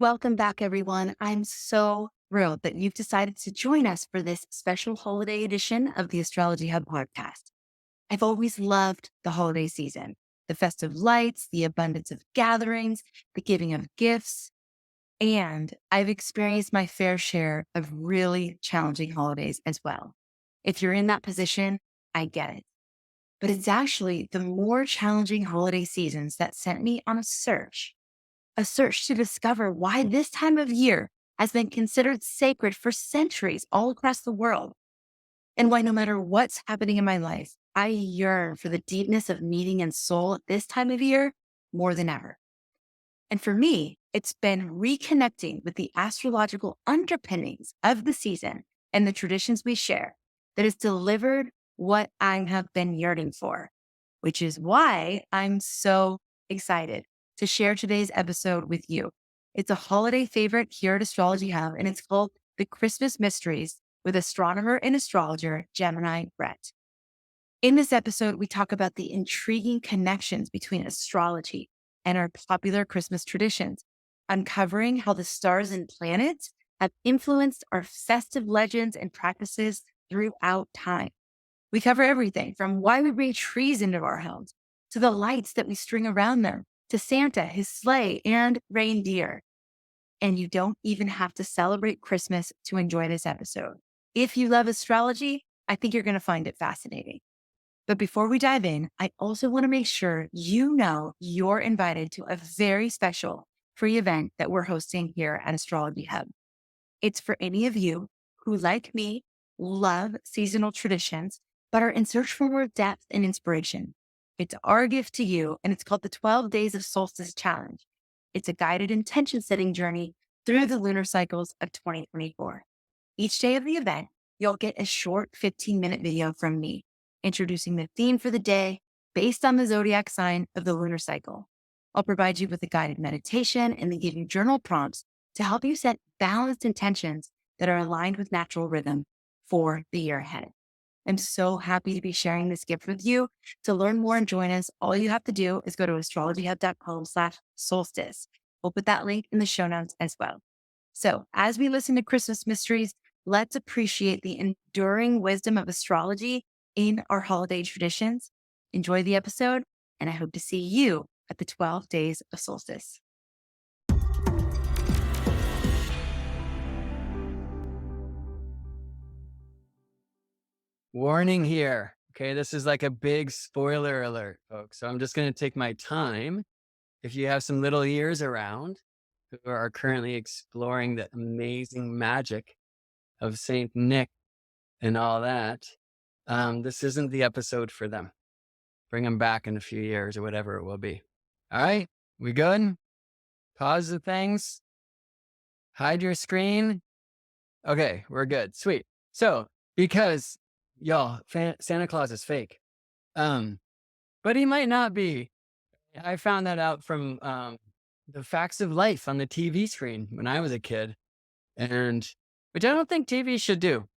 Welcome back, everyone. I'm so thrilled that you've decided to join us for this special holiday edition of the Astrology Hub podcast. I've always loved the holiday season, the festive lights, the abundance of gatherings, the giving of gifts, and I've experienced my fair share of really challenging holidays as well. If you're in that position, I get it. But it's actually the more challenging holiday seasons that sent me on a search to discover why this time of year has been considered sacred for centuries all across the world, and why no matter what's happening in my life, I yearn for the deepness of meaning and soul at this time of year more than ever. And for me, it's been reconnecting with the astrological underpinnings of the season and the traditions we share that has delivered what I have been yearning for, which is why I'm so excited to share today's episode with you. It's a holiday favorite here at Astrology Hub, and it's called The Christmas Mysteries with astronomer and astrologer Gemini Brett. In this episode, we talk about the intriguing connections between astrology and our popular Christmas traditions, uncovering how the stars and planets have influenced our festive legends and practices throughout time. We cover everything from why we bring trees into our homes, to the lights that we string around them, to Santa, his sleigh, and reindeer. And you don't even have to celebrate Christmas to enjoy this episode. If you love astrology, I think you're going to find it fascinating. But before we dive in, I also want to make sure you know you're invited to a very special free event that we're hosting here at Astrology Hub. It's for any of you who, like me, love seasonal traditions, but are in search for more depth and inspiration. It's our gift to you, and it's called the 12 Days of Solstice Challenge. It's a guided intention setting journey through the lunar cycles of 2024. Each day of the event, you'll get a short 15-minute video from me introducing the theme for the day based on the zodiac sign of the lunar cycle. I'll provide you with a guided meditation and then give you journal prompts to help you set balanced intentions that are aligned with natural rhythm for the year ahead. I'm so happy to be sharing this gift with you. To learn more and join us, all you have to do is go to astrologyhub.com/solstice. We'll put that link in the show notes as well. So as we listen to Christmas mysteries, let's appreciate the enduring wisdom of astrology in our holiday traditions. Enjoy the episode, and I hope to see you at the 12 Days of Solstice. Warning here. Okay, this is like a big spoiler alert, folks. So I'm just going to take my time. If you have some little ears around who are currently exploring the amazing magic of Saint Nick and all that, this isn't the episode for them. Bring them back in a few years or whatever it will be. All right, we good? Pause the things. Hide your screen. Okay, we're good. Sweet. So, because y'all, Santa Claus is fake. Um, but he might not be. I found that out from the Facts of Life on the TV screen when I was a kid, and which I don't think TV should do.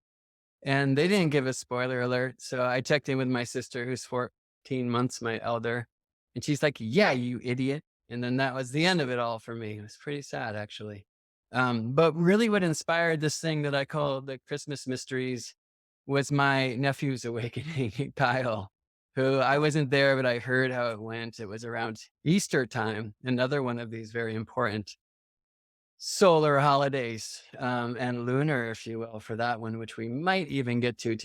And they didn't give a spoiler alert, so I checked in with my sister, who's 14 months my elder, and she's like, "Yeah, you idiot." And then that was the end of it all for me. It was pretty sad, actually. But really, what inspired this thing that I call the Christmas mysteries was my nephew's awakening, Kyle, who I wasn't there, but I heard how it went. It was around Easter time, another one of these very important solar holidays, and lunar, if you will, for that one, which we might even get to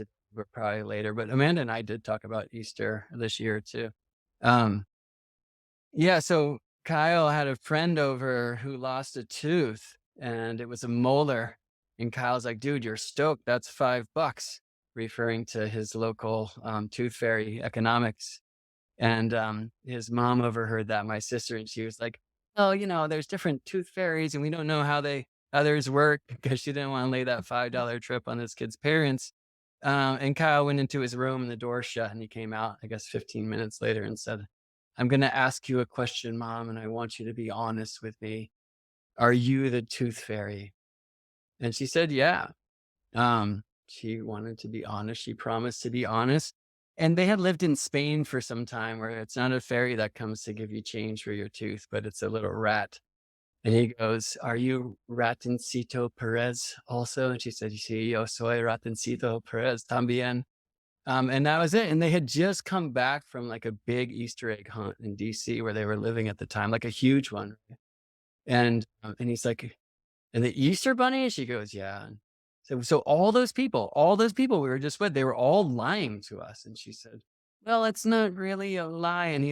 probably later. But Amanda and I did talk about Easter this year too. Um, yeah, so Kyle had a friend over who lost a tooth, and it was a molar. And Kyle's like, "Dude, you're stoked. That's $5," referring to his local tooth fairy economics. And his mom overheard that, my sister, and she was like, "Oh, there's different tooth fairies, and we don't know how they others work," because she didn't want to lay that $5 trip on this kid's parents. And Kyle went into his room, and the door shut, and he came out, I guess, 15 minutes later, and said, "I'm going to ask you a question, Mom, and I want you to be honest with me. Are you the tooth fairy?" And she said, "Yeah." She wanted to be honest. She promised to be honest. And they had lived in Spain for some time, where it's not a fairy that comes to give you change for your tooth, but it's a little rat. And he goes, "Are you Ratoncito Perez also?" And she said, "Sí, yo soy Ratoncito Perez también." And that was it. And they had just come back from like a big Easter egg hunt in DC where they were living at the time, like a huge one. And he's like, "And the Easter bunny?" She goes, "Yeah." And so all those people we were just with, they were all lying to us. And she said, "Well, it's not really a lie." And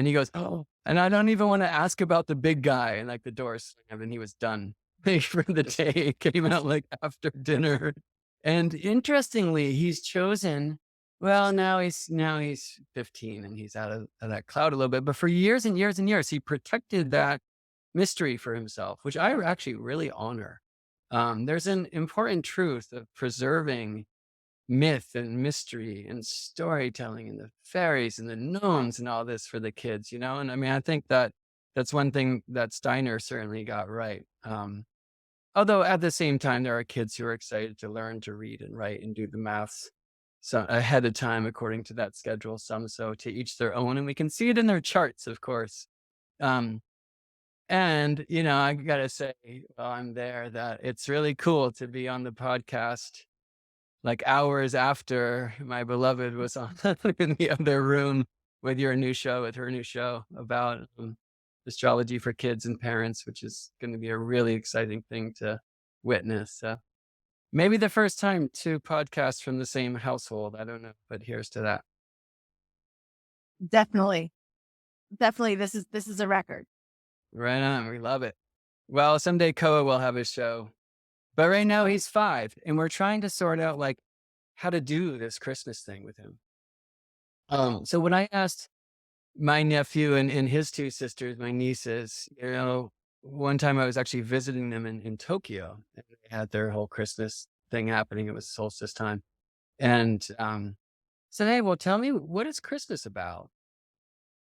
he goes, "Oh, and I don't even want to ask about the big guy." And like the door slammed and he was done for the day. Came out like after dinner. And interestingly, he's chosen, well, now he's 15 and he's out of that cloud a little bit. But for years and years and years, he protected that mystery for himself, which I actually really honor. There's an important truth of preserving myth and mystery and storytelling and the fairies and the gnomes and all this for the kids, you know? And I mean, I think that that's one thing that Steiner certainly got right. Although at the same time, there are kids who are excited to learn to read and write and do the maths so ahead of time according to that schedule. Some so to each their own, and we can see it in their charts, of course. Um, and I gotta say, while I'm there, that it's really cool to be on the podcast like hours after my beloved was on in the other room with her new show about astrology for kids and parents, which is going to be a really exciting thing to witness. So maybe the first time two podcasts from the same household. I don't know, but here's to that. Definitely. Definitely. This is a record. Right on. We love it. Well, someday Koa will have his show, but right now he's 5, and we're trying to sort out like how to do this Christmas thing with him. So when I asked my nephew and his 2 sisters, my nieces, one time I was actually visiting them in Tokyo, and they had their whole Christmas thing happening. It was solstice time. And said, "Hey, well, tell me, what is Christmas about?"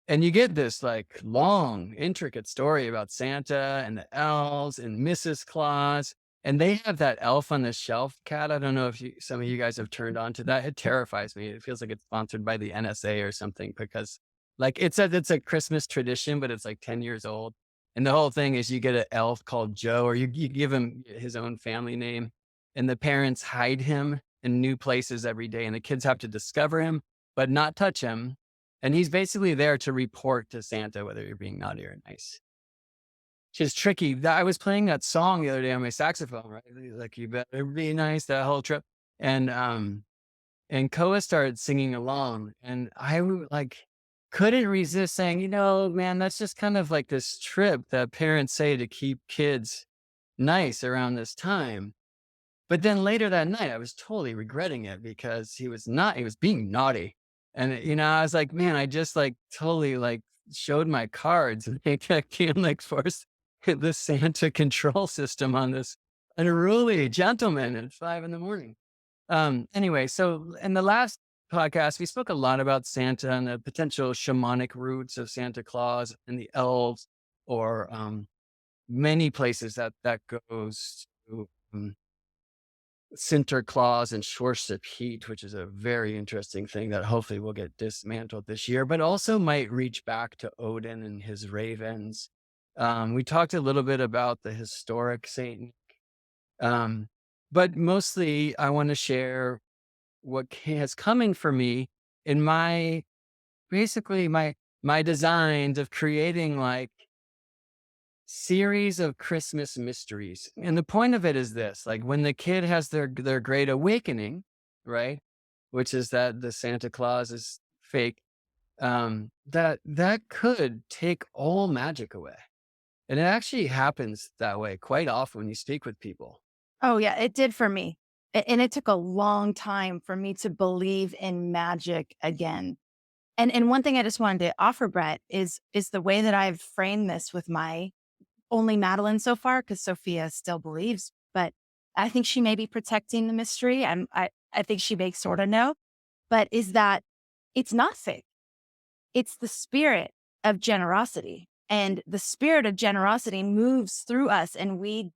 And you get this like long, intricate story about Santa and the elves and Mrs. Claus. And they have that elf on the shelf cat. I don't know if some of you guys have turned on to that. It terrifies me. It feels like it's sponsored by the NSA or something because like it's a Christmas tradition, but it's like 10 years old. And the whole thing is you get an elf called Joe, or you give him his own family name, and the parents hide him in new places every day. And the kids have to discover him, but not touch him, and he's basically there to report to Santa whether you're being naughty or nice. Which is tricky. I was playing that song the other day on my saxophone, right? Like, "You better be nice," that whole trip. And Koa started singing along, and like couldn't resist saying, man, that's just kind of like this trip that parents say to keep kids nice around this time. But then later that night, I was totally regretting it because he was being naughty. And, I was like, man, I just like totally like showed my cards and I can't like force the Santa control system on this unruly gentleman at 5 in the morning. Anyway, so in the last podcast, we spoke a lot about Santa and the potential shamanic roots of Santa Claus and the elves, or many places that goes to. Sinterklaas and Schwarzschild, which is a very interesting thing that hopefully will get dismantled this year, but also might reach back to Odin and his ravens. We talked a little bit about the historic Satan, um, but mostly I want to share what has coming for me in basically my designs of creating like series of Christmas mysteries. And the point of it is this, like when the kid has their great awakening, right? Which is that the Santa Claus is fake, that could take all magic away. And it actually happens that way quite often when you speak with people. Oh yeah, it did for me. And it took a long time for me to believe in magic again. And one thing I just wanted to offer, Brett, is the way that I've framed this with my only Madeline so far, because Sophia still believes, but I think she may be protecting the mystery. I think she may sort of know, but is that it's not fake. It's the spirit of generosity. And the spirit of generosity moves through us, and we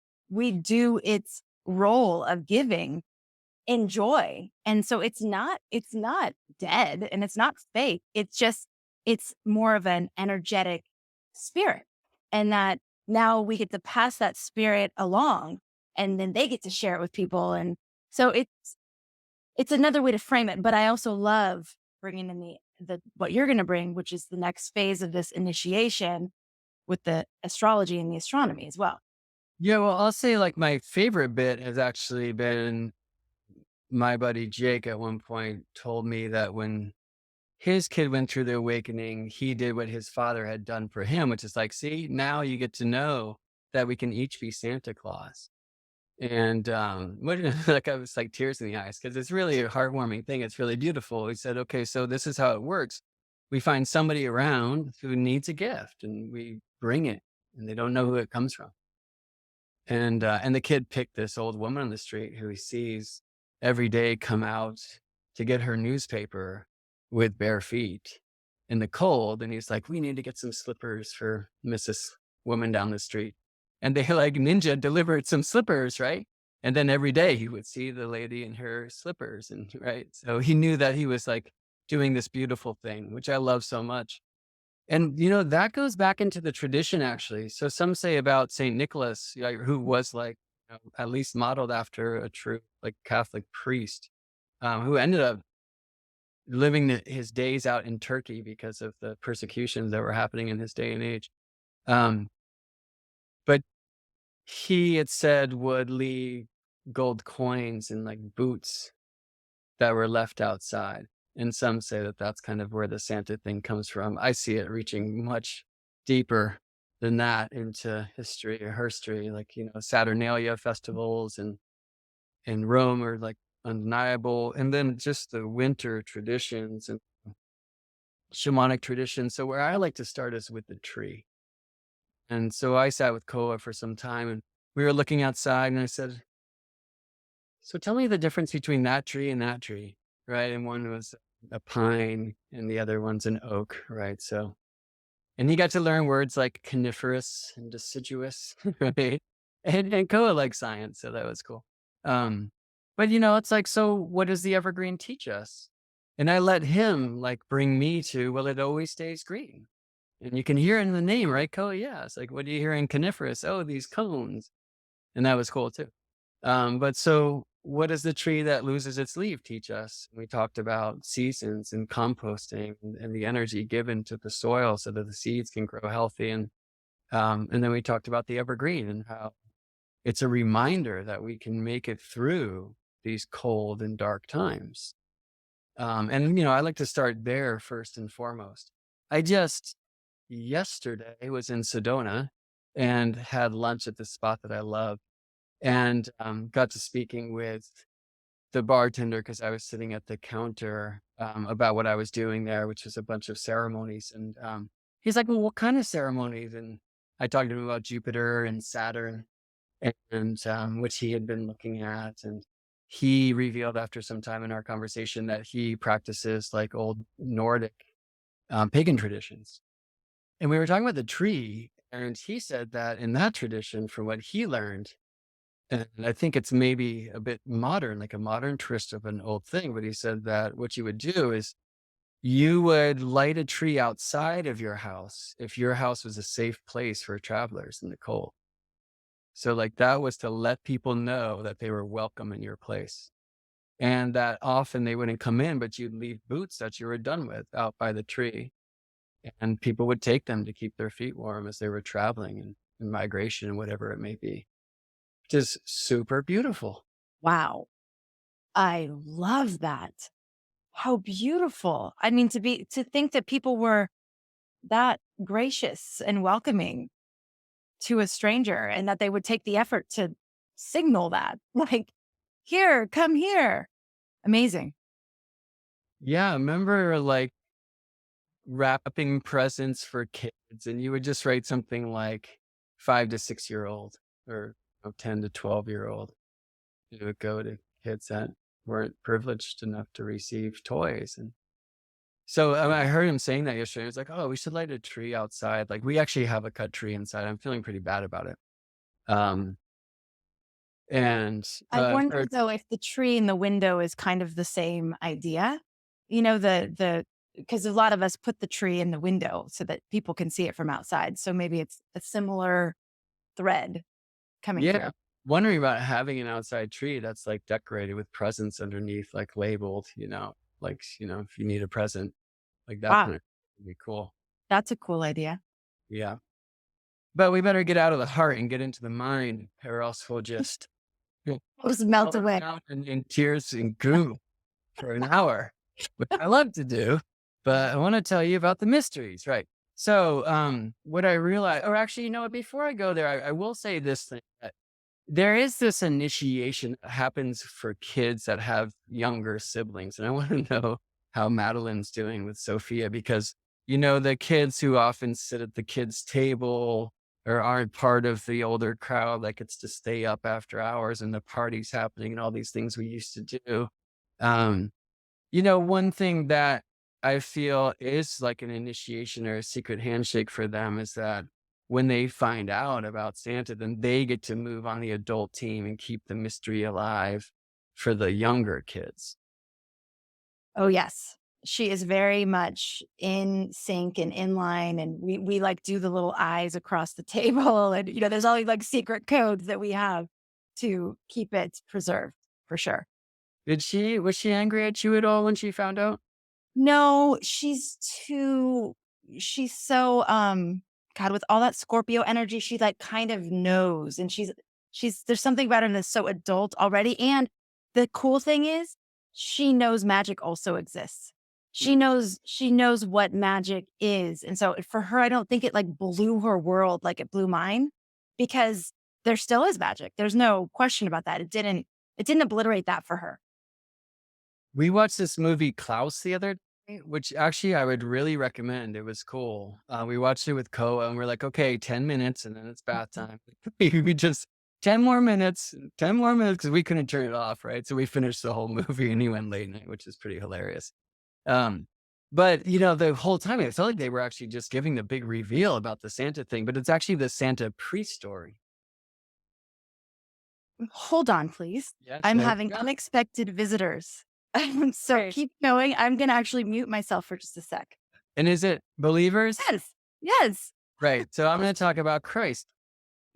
do its role of giving in joy. And so it's not dead and it's not fake. It's more of an energetic spirit. And that now we get to pass that spirit along, and then they get to share it with people. And so it's another way to frame it. But I also love bringing in the what you're going to bring, which is the next phase of this initiation with the astrology and the astronomy as well. Yeah, well, I'll say like my favorite bit has actually been my buddy Jake at one point told me that when his kid went through the awakening, he did what his father had done for him, which is like, see, now you get to know that we can each be Santa Claus. And what like I was like tears in the eyes because it's really a heartwarming thing. It's really beautiful. He said, okay, so this is how it works. We find somebody around who needs a gift and we bring it and they don't know who it comes from. And the kid picked this old woman on the street who he sees every day come out to get her newspaper with bare feet in the cold. And he's like, we need to get some slippers for Mrs. Woman down the street. And they like ninja delivered some slippers, right? And then every day he would see the lady in her slippers. And right. So he knew that he was like doing this beautiful thing, which I love so much. And, that goes back into the tradition, actually. So some say about St. Nicholas, who was like, at least modeled after a true like Catholic priest, who ended up living his days out in Turkey because of the persecutions that were happening in his day and age. Um, but he had said would leave gold coins and like boots that were left outside. And some say that that's kind of where the Santa thing comes from. I see it reaching much deeper than that into history or herstory, like, Saturnalia festivals and in Rome are like undeniable. And then just the winter traditions and shamanic traditions. So where I like to start is with the tree. And so I sat with Koa for some time and we were looking outside and I said, so tell me the difference between that tree and that tree, right? And one was a pine and the other one's an oak, right? So, and he got to learn words like coniferous and deciduous, right? And Koa likes science, so that was cool. Um, but it's like, so what does the evergreen teach us? And I let him like bring me to, well, it always stays green. And you can hear it in the name, right, Koa? Yeah. It's like, what do you hear in coniferous? Oh, these cones. And that was cool too. But so what does the tree that loses its leaf teach us? We talked about seasons and composting and the energy given to the soil so that the seeds can grow healthy. And then we talked about the evergreen and how it's a reminder that we can make it through these cold and dark times. And I like to start there first and foremost. I just yesterday was in Sedona and had lunch at the spot that I love and got to speaking with the bartender because I was sitting at the counter about what I was doing there, which was a bunch of ceremonies. And he's like, well, what kind of ceremonies? And I talked to him about Jupiter and Saturn and which he had been looking at. And he revealed after some time in our conversation that he practices like old Nordic pagan traditions. And we were talking about the tree. And he said that in that tradition, from what he learned, and I think it's maybe a bit modern, like a modern twist of an old thing. But he said that what you would do is you would light a tree outside of your house if your house was a safe place for travelers in the cold. So, like, that was to let people know that they were welcome in your place. And that often they wouldn't come in, but you'd leave boots that you were done with out by the tree. And people would take them to keep their feet warm as they were traveling and in migration and whatever it may be, which is super beautiful. Wow. I love that. How beautiful. I mean, to think that people were that gracious and welcoming to a stranger and that they would take the effort to signal that. Like, here, come here. Amazing. Yeah, I remember like wrapping presents for kids, and you would just write something like 5 to 6 year old or 10 to 12-year-old. You would go to kids that weren't privileged enough to receive toys. And so I heard him saying that yesterday. He was like, oh, we should light a tree outside. Like, we actually have a cut tree inside. I'm feeling pretty bad about it. Um, and I wonder for though if the tree in the window is kind of the same idea. You know, the because a lot of us put the tree in the window so that people can see it from outside. So maybe it's a similar thread coming Yeah. through. Wondering about having an outside tree that's like decorated with presents underneath, like labeled, like, if you need a present, like that Wow, kind of would be cool. that's a cool idea. Yeah. But we better get out of the heart and get into the mind, or else we'll just It'll just melt float away. around in tears and goo for an hour, which I love to do. But I want to tell you about the mysteries, right? So, what I realized, or actually, what, before I go there, I will say this thing that there is this initiation that happens for kids that have younger siblings. And I want to know how Madeline's doing with Sophia because, the kids who often sit at the kids' table or aren't part of the older crowd that gets to stay up after hours and the party's happening and all these things we used to do. Um, one thing that I feel is like an initiation or a secret handshake for them is that when they find out about Santa, then they get to move on the adult team and keep the mystery alive for the younger kids. Oh, yes. She is very much in sync and in line. And we like do the little eyes across the table. And, there's all these like secret codes that we have to keep it preserved for sure. Was she angry at you at all when she found out? No, she's so, God, with all that Scorpio energy, she like kind of knows. And there's something about her that's so adult already. And the cool thing is she knows magic also exists. She knows what magic is. And so for her, I don't think it like blew her world like it blew mine because there still is magic. There's no question about that. It didn't obliterate that for her. We watched this movie Klaus the other day, which actually I would really recommend. It was cool. We watched it with Koa and we're like, okay, 10 minutes and then it's bath time. We just 10 more minutes, 10 more minutes because we couldn't turn it off, right? So we finished the whole movie and he went late night, which is pretty hilarious. Um, but the whole time it felt like they were actually just giving the big reveal about the Santa thing, but it's actually the Santa pre-story. Hold on, please. Yes, I'm there you having go. unexpected visitors. So Right. keep going. I'm going to actually mute myself for just a sec. And is it believers? Yes. Yes. Right. So I'm going to talk about Christ.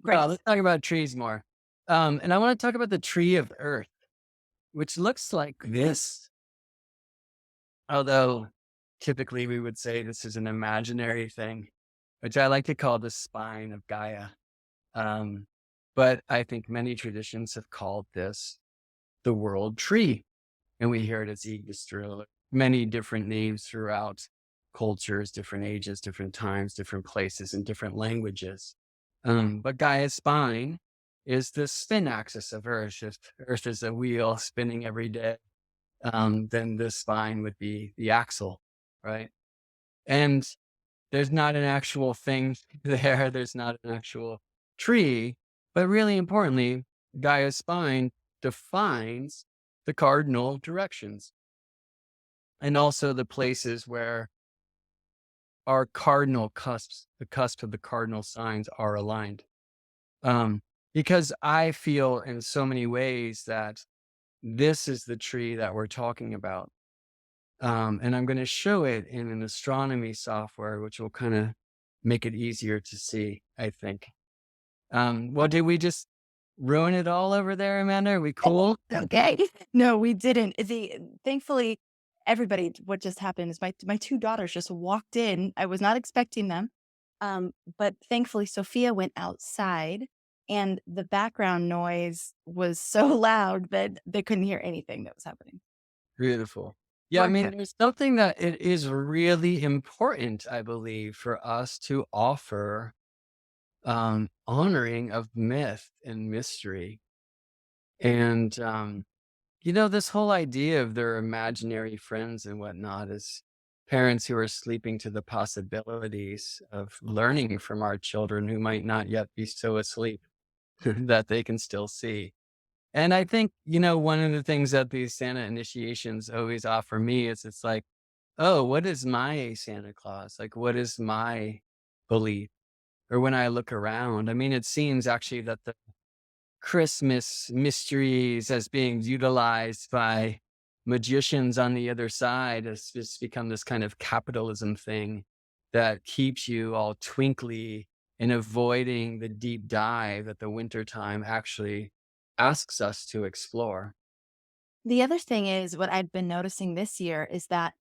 Great. Let's talk about trees more. And I want to talk about the tree of earth, which looks like this. Although typically we would say this is an imaginary thing, which I like to call the spine of Gaia. But I think many traditions have called this the world tree. And we hear it as Yggdrasil, many different names throughout cultures, different ages, different times, different places, and different languages. But Gaia's spine is the spin axis of Earth. If Earth is a wheel spinning every day, then the spine would be the axle, right? And there's not an actual thing there. There's not an actual tree. But really importantly, Gaia's spine defines the cardinal directions and also the places where our cardinal cusps, the cusp of the cardinal signs are aligned. Because I feel in so many ways that this is the tree that we're talking about. And I'm going to show it in an astronomy software, which will kind of make it easier to see, I think. Well, did we just ruin it all over there, Amanda? Are we cool? Okay. No, we didn't. Thankfully, what just happened is my two daughters just walked in. I was not expecting them. But thankfully Sophia went outside and the background noise was so loud that they couldn't hear anything that was happening. Beautiful. Yeah, I mean, Okay. there's something that it is really important, I believe, for us to offer honoring of myth and mystery. And this whole idea of their imaginary friends and whatnot is parents who are sleeping to the possibilities of learning from our children who might not yet be so asleep that they can still see. And I think, one of the things that these Santa initiations always offer me is it's like, oh, what is my Santa Claus? Like, what is my belief? Or when I look around, I mean, it seems actually that the Christmas mysteries as being utilized by magicians on the other side has just become this kind of capitalism thing that keeps you all twinkly and avoiding the deep dive that the wintertime actually asks us to explore. The other thing is what I've been noticing this year is that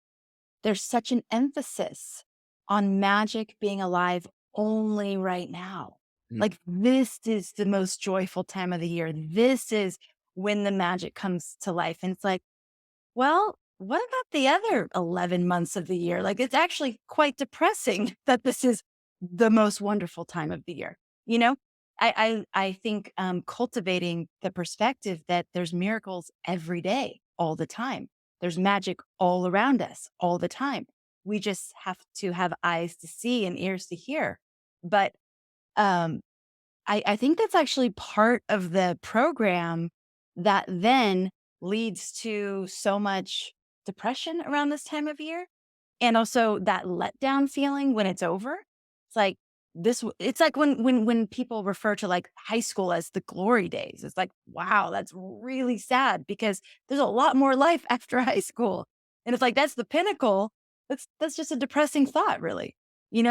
there's such an emphasis on magic being alive only right now. Mm. Like, this is the most joyful time of the year. This is when the magic comes to life. And it's like, well, what about the other 11 months of the year? Like, it's actually quite depressing that this is the most wonderful time of the year. You know, I think cultivating the perspective that there's miracles every day, all the time. There's magic all around us all the time. We just have to have eyes to see and ears to hear. But um, I think that's actually part of the program that then leads to so much depression around this time of year. And also that letdown feeling when it's over. It's like it's like when people refer to like high school as the glory days. It's like, wow, that's really sad because there's a lot more life after high school. And it's like that's the pinnacle. That's just a depressing thought, really.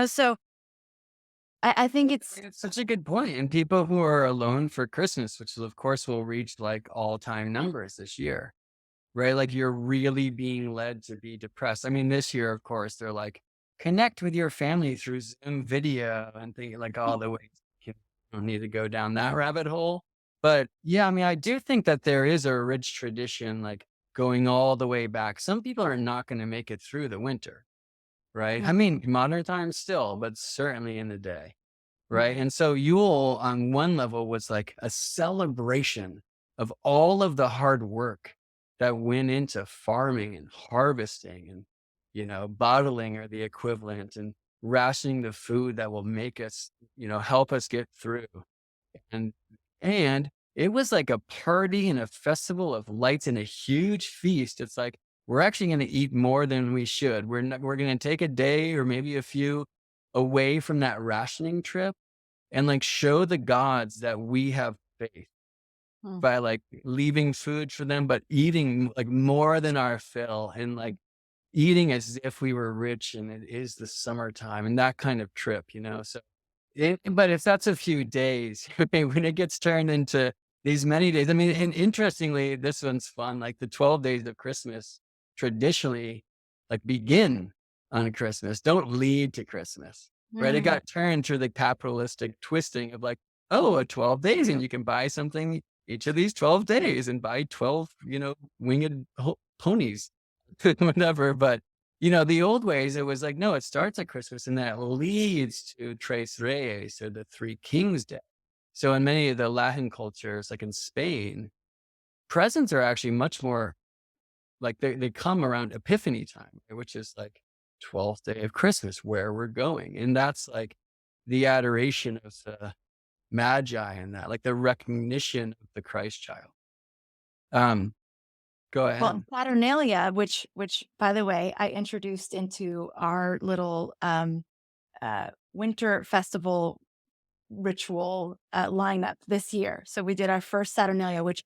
So I think It's such a good point. And people who are alone for Christmas, which of course will reach like all-time numbers this year, right? Like you're really being led to be depressed. I mean, this year, of course, they're like, connect with your family through Zoom video and thinking like all the ways you don't need to go down that rabbit hole. But yeah, I mean, I do think that there is a rich tradition, like going all the way back. Some people are not going to make it through the winter, right? I mean, modern times still, but certainly in the day. Right. And so Yule on one level was like a celebration of all of the hard work that went into farming and harvesting and, bottling or the equivalent and rationing the food that will make us, help us get through. And, and it was like a party and a festival of lights and a huge feast. It's like, we're actually going to eat more than we should. We're going to take a day or maybe a few away from that rationing trip and like show the gods that we have faith Mm. by like leaving food for them, but eating like more than our fill and like eating as if we were rich and it is the summertime and that kind of trip. So, but if that's a few days, when it gets turned into these many days, I mean, and interestingly, this one's fun. Like the 12 days of Christmas traditionally like begin on Christmas, don't lead to Christmas. Right. It Mm. got turned through the capitalistic twisting of like, oh, 12 days and you can buy something each of these 12 days and buy 12, winged ponies, whatever. But, the old ways, it was like, no, it starts at Christmas and that leads to Tres Reyes or the Three Kings Day. So in many of the Latin cultures, like in Spain, presents are actually much more like they come around Epiphany time, which is like 12th day of Christmas, where we're going. And that's like the adoration of the Magi and that, like the recognition of the Christ child. Um, Go Well, ahead. Saturnalia, which by the way, I introduced into our little winter festival ritual lineup this year. So we did our first Saturnalia, which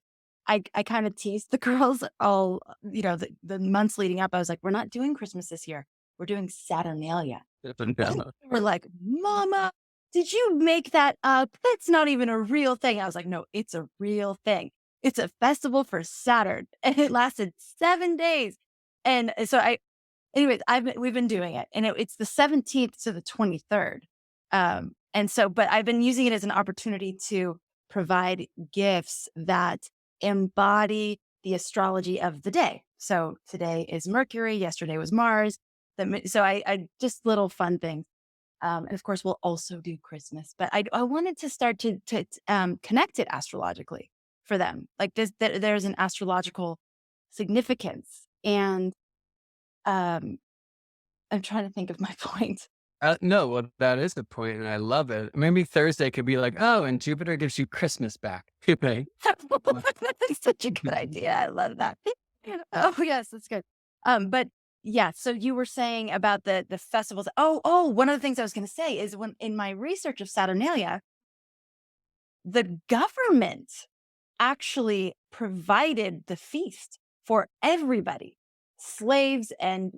I kind of teased the girls all, the months leading up. I was like, we're not doing Christmas this year. We're doing Saturnalia. And No. they were like, Mama, did you make that up? That's not even a real thing. I was like, no, it's a real thing. It's a festival for Saturn. And it lasted 7 days. And so anyways, we've been doing it. And it's the 17th to the 23rd. And so, but I've been using it as an opportunity to provide gifts that embody the astrology of the day. So today is Mercury, yesterday was Mars. So I just little fun things. And of course, we'll also do Christmas. But I wanted to start to connect it astrologically for them. Like there's an astrological significance. And um, I'm trying to think of my point. No, well, that is the point, and I love it. Maybe Thursday could be like, oh, and Jupiter gives you Christmas back. Right? That's such a good idea. I love that. Oh yes, that's good. But yeah, so you were saying about the festivals. One of the things I was going to say is when in my research of Saturnalia, the government actually provided the feast for everybody, slaves and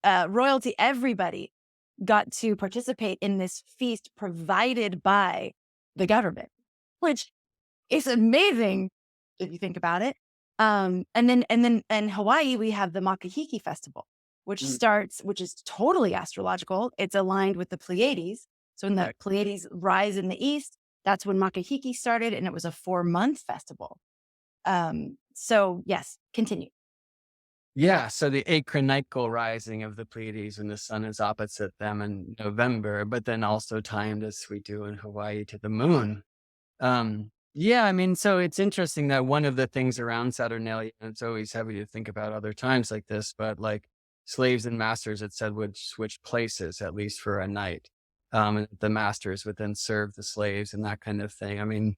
royalty, everybody. got to participate in this feast provided by the government, which is amazing if you think about it. And then in Hawaii, we have the Makahiki Festival, which Mm. which is totally astrological. It's aligned with the Pleiades. So when the Right. Pleiades rise in the east, that's when Makahiki started, and it was a 4-month festival. So yes, continue. Yeah, so the acronical rising of the Pleiades when the sun is opposite them in November, but then also timed as we do in Hawaii to the moon. Yeah, I mean, so it's interesting that one of the things around Saturnalia, and it's always heavy to think about other times like this, but like slaves and masters, it said would switch places at least for a night. And the masters would then serve the slaves and that kind of thing. I mean,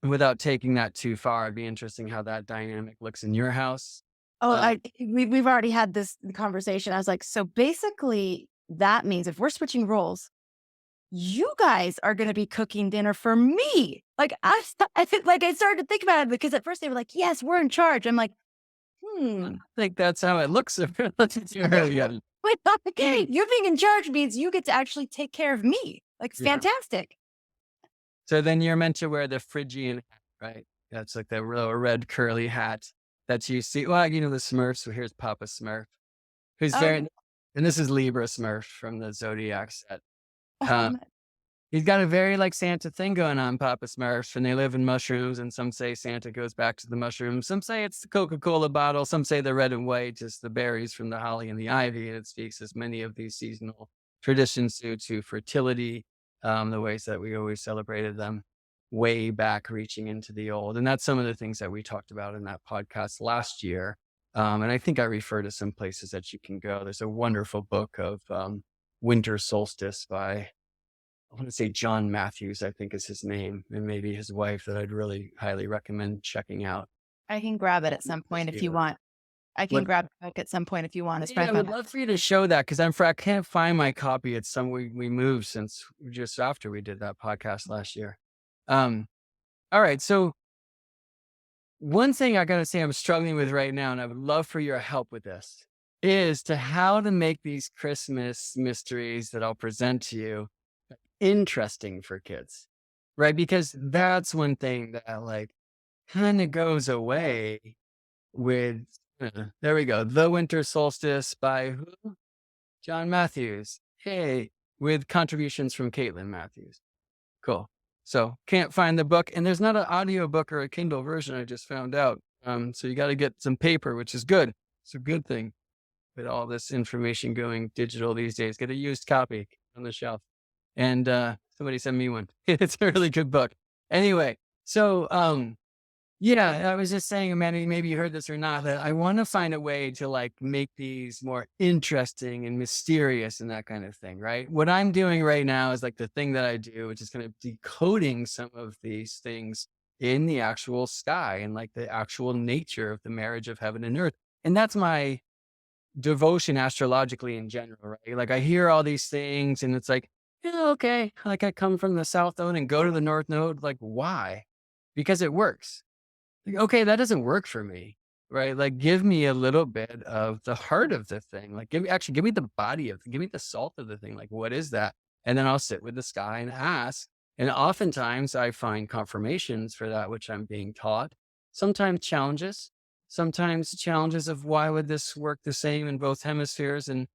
without taking that too far, it'd be interesting how that dynamic looks in your house. Oh, Uh, we've already had this conversation. I was like, so basically, that means if we're switching roles, you guys are going to be cooking dinner for me. Like I started to think about it because at first they were like, yes, we're in charge. I'm like, I think that's how it looks. Yeah. wait, okay, you being in charge means you get to actually take care of me. Like, Yeah. fantastic. So then you're meant to wear the Phrygian hat, right? That's like the real red curly hat that you see. Well, you know, the Smurfs. So here's Papa Smurf, who's Oh, and this is Libra Smurf from the Zodiac set. Uh, um, he's got a very like Santa thing going on, Papa Smurf, and they live in mushrooms. And some say Santa goes back to the mushrooms. Some say it's the Coca-Cola bottle. Some say the red and white, just the berries from the holly and the ivy. And it speaks as many of these seasonal traditions due to fertility, the ways that we always celebrated them way back, reaching into the old. And that's some of the things that we talked about in that podcast last year. And I think I refer to some places that you can go. There's a wonderful book of Winter Solstice by I want to say John Matthews, I think is his name, and maybe his wife that I'd really highly recommend checking out. I can grab it at This some point if you year. want. I can What? grab the book at some point if you want. It's Yeah, I probably would love for you to show that because I can't find my copy. It's some we moved since just after we did that podcast last year. Um, all right. So one thing I gotta say I'm struggling with right now, and I would love for your help with this, is to how to make these Christmas mysteries that I'll present to you interesting for kids. Right? Because that's one thing that like kind of goes away with there we go. The Winter Solstice by who? John Matthews. Hey, with contributions from Caitlin Matthews. Cool. So can't find the book, and there's not an audio book or a Kindle version. I just found out. So you got to get some paper, which is good. It's a good thing with all this information going digital these days. Get a used copy on the shelf, and somebody send me one. It's a really good book. Anyway, so yeah, I was just saying, Amanda, maybe you heard this or not, that I want to find a way to like make these more interesting and mysterious and that kind of thing, right? What I'm doing right now is like the thing that I do, which is kind of decoding some of these things in the actual sky and like the actual nature of the marriage of heaven and earth. And that's my devotion astrologically in general, right? Like I hear all these things and it's like, yeah, okay, like I come from the south node and go to the north node. Like, why? Because it works. Like, okay, that doesn't work for me, right? Like, give me a little bit of the heart of the thing. Like, give me the body of, give me the salt of the thing. Like, what is that? And then I'll sit with the sky and ask. And oftentimes I find confirmations for that which I'm being taught. Sometimes challenges of why would this work the same in both hemispheres, and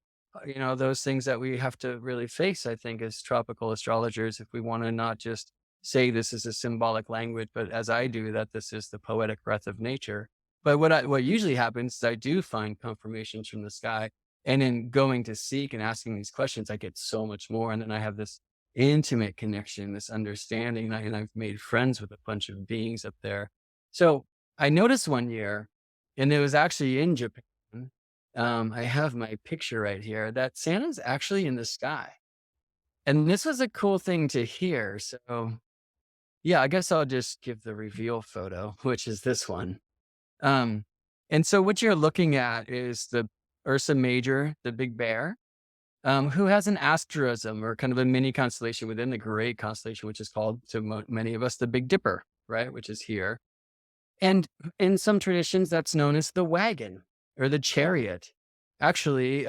you know those things that we have to really face. I think as tropical astrologers, if we want to not just say this is a symbolic language, but as I do, that this is the poetic breath of nature. But what usually happens is I do find confirmations from the sky. And in going to seek and asking these questions, I get so much more. And then I have this intimate connection, this understanding, and I've made friends with a bunch of beings up there. So I noticed one year, and it was actually in Japan. I have my picture right here that Santa's actually in the sky. And this was a cool thing to hear. So yeah, I guess I'll just give the reveal photo, which is this one. Um, and so what you're looking at is the Ursa Major, the big bear, who has an asterism or kind of a mini constellation within the great constellation, which is called to many of us the Big Dipper, right? Which is here. And in some traditions, that's known as the wagon or the chariot. Actually,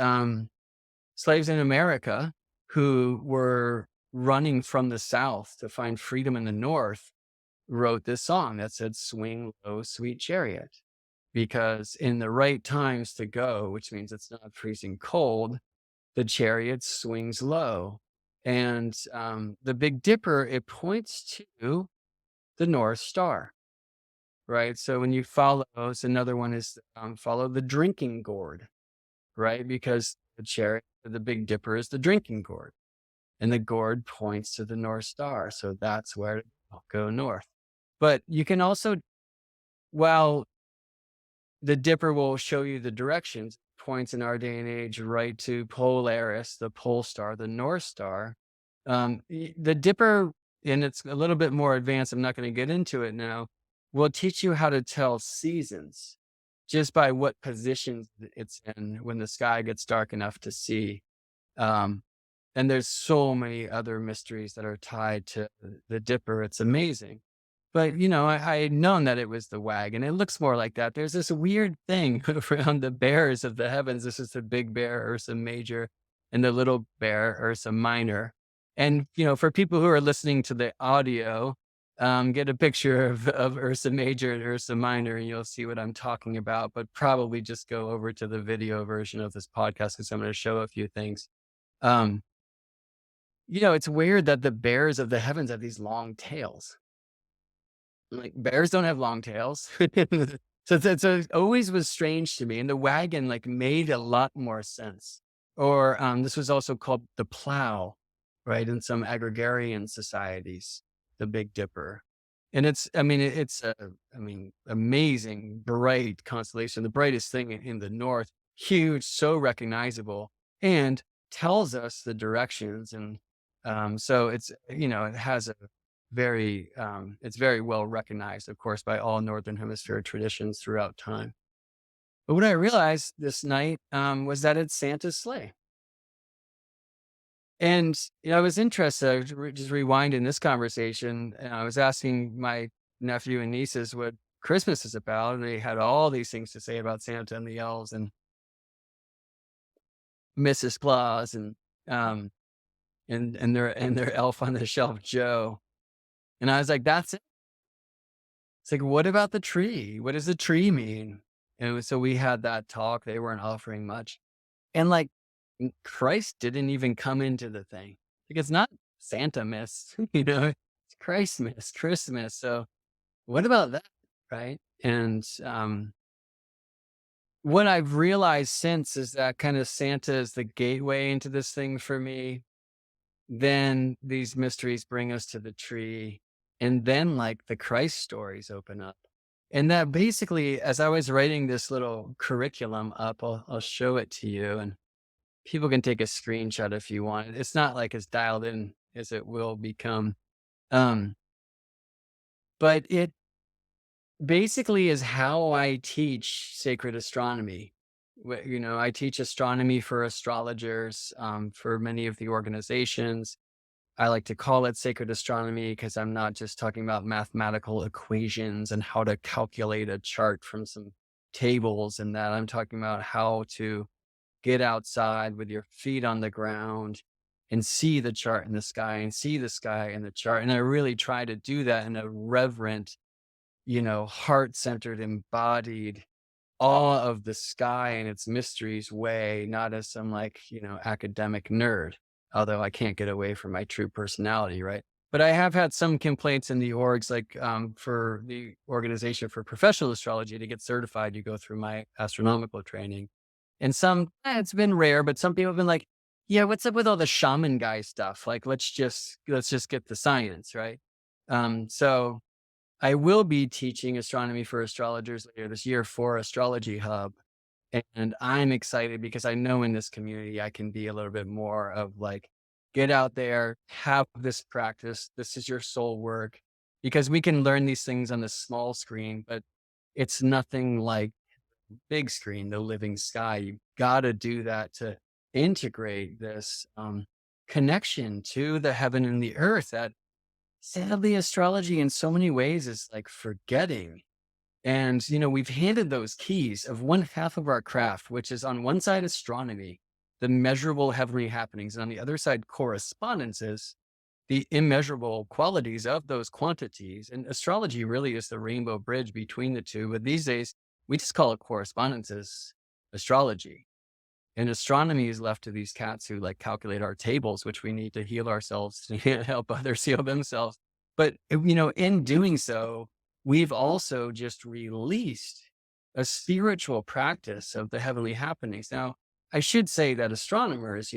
slaves in America who were running from the South to find freedom in the North wrote this song that said, "Swing low, sweet chariot." Because in the right times to go, which means it's not freezing cold, the chariot swings low. And the Big Dipper, it points to the North Star, right? So when you follow, so another one is follow the drinking gourd, right? Because the Big Dipper is the drinking gourd, and the gourd points to the North Star. So that's where to go north. But you can also, while the Dipper will show you the directions, points in our day and age right to Polaris, the pole star, the North Star. The Dipper, and it's a little bit more advanced, I'm not going to get into it now, will teach you how to tell seasons just by what positions it's in when the sky gets dark enough to see. Um, and there's so many other mysteries that are tied to the Dipper. It's amazing. But, I had known that it was the wagon. It looks more like that. There's this weird thing around the bears of the heavens. This is the big bear, Ursa Major, and the little bear, Ursa Minor. And, for people who are listening to the audio, get a picture of Ursa Major and Ursa Minor, and you'll see what I'm talking about. But probably just go over to the video version of this podcast because I'm going to show a few things. Um, it's weird that the bears of the heavens have these long tails. Like, bears don't have long tails. So it always was strange to me, and the wagon, like, made a lot more sense. Or, this was also called the plow, right, in some agrarian societies, the Big Dipper. And it's amazing, bright constellation, the brightest thing in the north, huge, so recognizable, and tells us the directions. And, so it has a it's very well recognized, of course, by all Northern Hemisphere traditions throughout time. But what I realized this night was that it's Santa's sleigh. And I was interested, I was just rewinding this conversation, and I was asking my nephew and nieces what Christmas is about, and they had all these things to say about Santa and the elves and Mrs. Claus um, and their elf on the shelf, Joe. And I was like, that's it. It's like, what about the tree? What does the tree mean? So we had that talk. They weren't offering much. And like, Christ didn't even come into the thing. Like, it's not Santa miss, it's Christ miss, Christmas. So what about that? Right. And what I've realized since is that kind of Santa is the gateway into this thing for me. Then these mysteries bring us to the tree. And then, like, the Christ stories open up. And that basically, as I was writing this little curriculum up, I'll show it to you, and people can take a screenshot if you want. It's not like as dialed in as it will become. Um, but it basically is how I teach sacred astronomy. I teach astronomy for astrologers, for many of the organizations. I like to call it sacred astronomy because I'm not just talking about mathematical equations and how to calculate a chart from some tables and that. I'm talking about how to get outside with your feet on the ground and see the chart in the sky and see the sky in the chart. And I really try to do that in a reverent, heart-centered, embodied, awe of the sky and its mysteries way, not as some academic nerd, although I can't get away from my true personality, right? But I have had some complaints in the orgs, like for the Organization for Professional Astrology, to get certified, you go through my astronomical training. And it's been rare, but some people have been like, yeah, what's up with all the shaman guy stuff? Like, let's just get the science, right? So I will be teaching astronomy for astrologers later this year for Astrology Hub. And I'm excited because I know in this community, I can be a little bit more of like, get out there, have this practice. This is your soul work, because we can learn these things on the small screen, but it's nothing like big screen, the living sky. You got to do that to integrate this connection to the heaven and the earth that sadly astrology in so many ways is like forgetting. And, we've handed those keys of one half of our craft, which is on one side astronomy, the measurable heavenly happenings. And on the other side, correspondences, the immeasurable qualities of those quantities. And astrology really is the rainbow bridge between the two. But these days, we just call it correspondences astrology. And astronomy is left to these cats who like calculate our tables, which we need to heal ourselves to help others heal themselves. But, in doing so, we've also just released a spiritual practice of the heavenly happenings. Now, I should say that astronomers,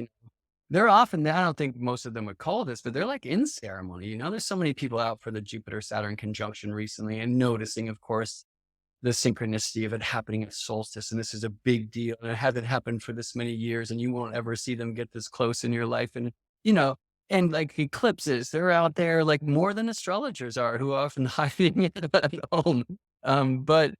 they're often, I don't think most of them would call this, but they're like in ceremony. There's so many people out for the Jupiter Saturn conjunction recently and noticing, of course, the synchronicity of it happening at solstice. And this is a big deal. And it hasn't happened for this many years, and you won't ever see them get this close in your life. And, and like eclipses, they're out there like more than astrologers are, who are often hiding it at home. But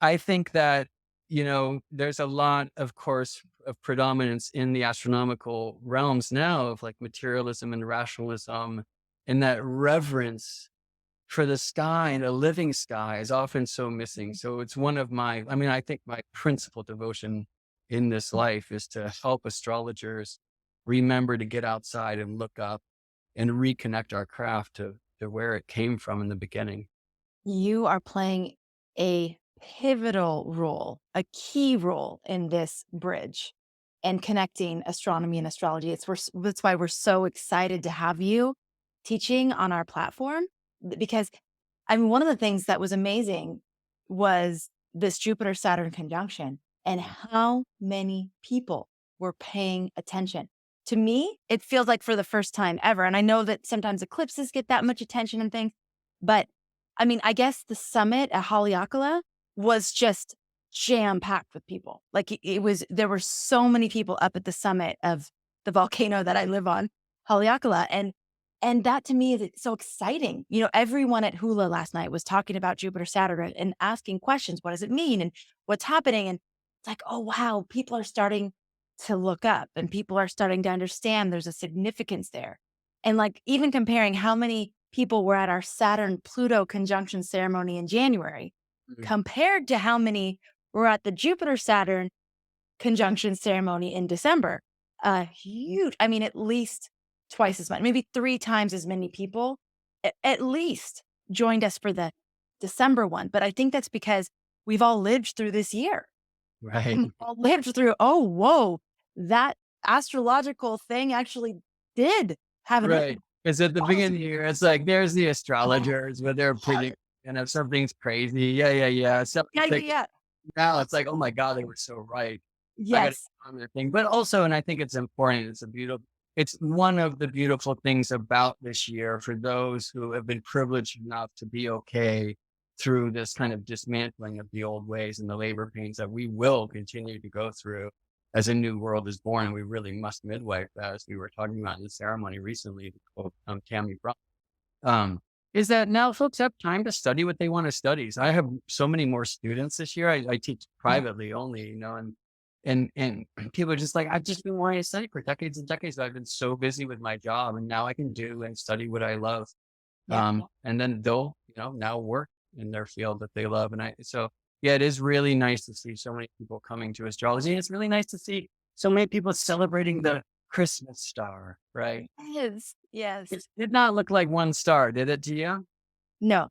I think that, there's a lot, of course, of predominance in the astronomical realms now of like materialism and rationalism, and that reverence for the sky and a living sky is often so missing. So it's one of I think my principal devotion in this life is to help astrologers remember to get outside and look up and reconnect our craft to where it came from in the beginning. You are playing a pivotal role, a key role in this bridge and connecting astronomy and astrology. That's why we're so excited to have you teaching on our platform, because one of the things that was amazing was this Jupiter Saturn conjunction and how many people were paying attention. To me, it feels like for the first time ever. And I know that sometimes eclipses get that much attention and things, but I guess the summit at Haleakala was just jam packed with people. Like there were so many people up at the summit of the volcano that I live on, Haleakala. And that to me is so exciting. Everyone at Hula last night was talking about Jupiter Saturn and asking questions. What does it mean? And what's happening? And it's like, oh, wow, people are starting to look up and people are starting to understand there's a significance there. And like even comparing how many people were at our Saturn-Pluto conjunction ceremony in January compared to how many were at the Jupiter-Saturn conjunction ceremony in December. Huge. At least twice as much, maybe 3 times as many people at least joined us for the December one. But I think that's because we've all lived through this year. Right. We've all lived through, oh, whoa, that astrological thing actually did have an Right. Because at the beginning of the year, it's like there's the astrologers, but they're predicting, if something's crazy. Yeah. Yeah. Now it's like, oh my God, they were so right. I gotta Yes. do another thing. But also, and I think it's important, it's one of the beautiful things about this year for those who have been privileged enough to be okay through this kind of dismantling of the old ways and the labor pains that we will continue to go through as a new world is born. And we really must midwife that, as we were talking about in the ceremony recently, to quote Tammy Brown. Is that now folks have time to study what they want to study. So I have so many more students this year. I teach privately only, and people are just like, I've just been wanting to study for decades and decades. I've been so busy with my job, and now I can do and study what I love. Yeah. And then they'll, now work in their field that they love. Yeah, it is really nice to see so many people coming to astrology. And it's really nice to see so many people celebrating the Christmas star, right? Yes. It did not look like one star, did it to you? No.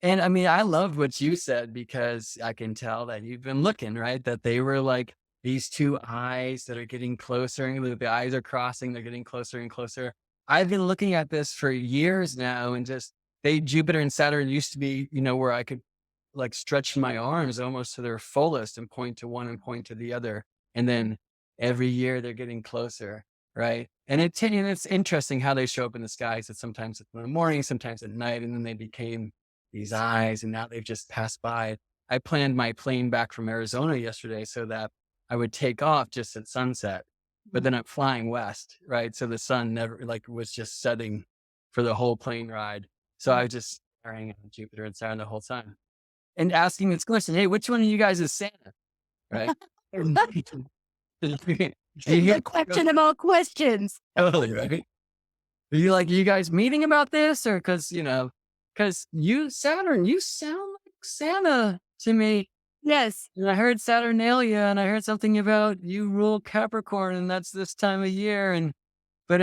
And I love what you said, because I can tell that you've been looking, right? That they were like these 2 eyes that are getting closer, and the eyes are crossing, they're getting closer and closer. I've been looking at this for years now, and Jupiter and Saturn used to be, where I could like stretch my arms almost to their fullest and point to one and point to the other. And then every year they're getting closer, right? And it's interesting how they show up in the skies. That sometimes it's in the morning, sometimes at night, and then they became these eyes, and now they've just passed by. I planned my plane back from Arizona yesterday so that I would take off just at sunset, but then I'm flying west, right? So the sun never was just setting for the whole plane ride. So I was just staring at Jupiter and Saturn the whole time and asking this question, hey, which one of you guys is Santa? Right? The question of all questions. Totally, right? Are you guys meeting about this, or because Saturn, you sound like Santa to me. Yes. And I heard Saturnalia, and I heard something about you rule Capricorn, and that's this time of year. And but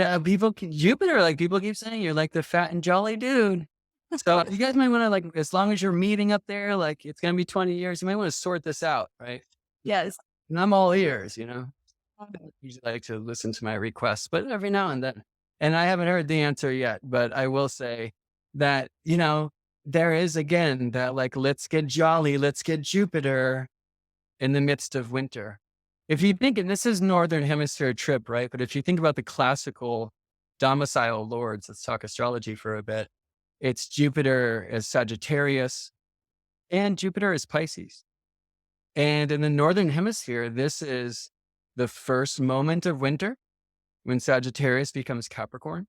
Jupiter, like people keep saying, you're like the fat and jolly dude. So you guys might want to like, as long as you're meeting up there, like it's gonna be 20 years, you might want to sort this out, right? Yes. And I'm all ears, you know. I don't usually like to listen to my requests, but every now and then. And I haven't heard the answer yet, but I will say that, there is again that like, let's get jolly, let's get Jupiter in the midst of winter. If you think, and this is Northern Hemisphere trip, right? But if you think about the classical domicile lords, let's talk astrology for a bit. It's Jupiter as Sagittarius and Jupiter as Pisces. And in the Northern Hemisphere, this is the first moment of winter when Sagittarius becomes Capricorn.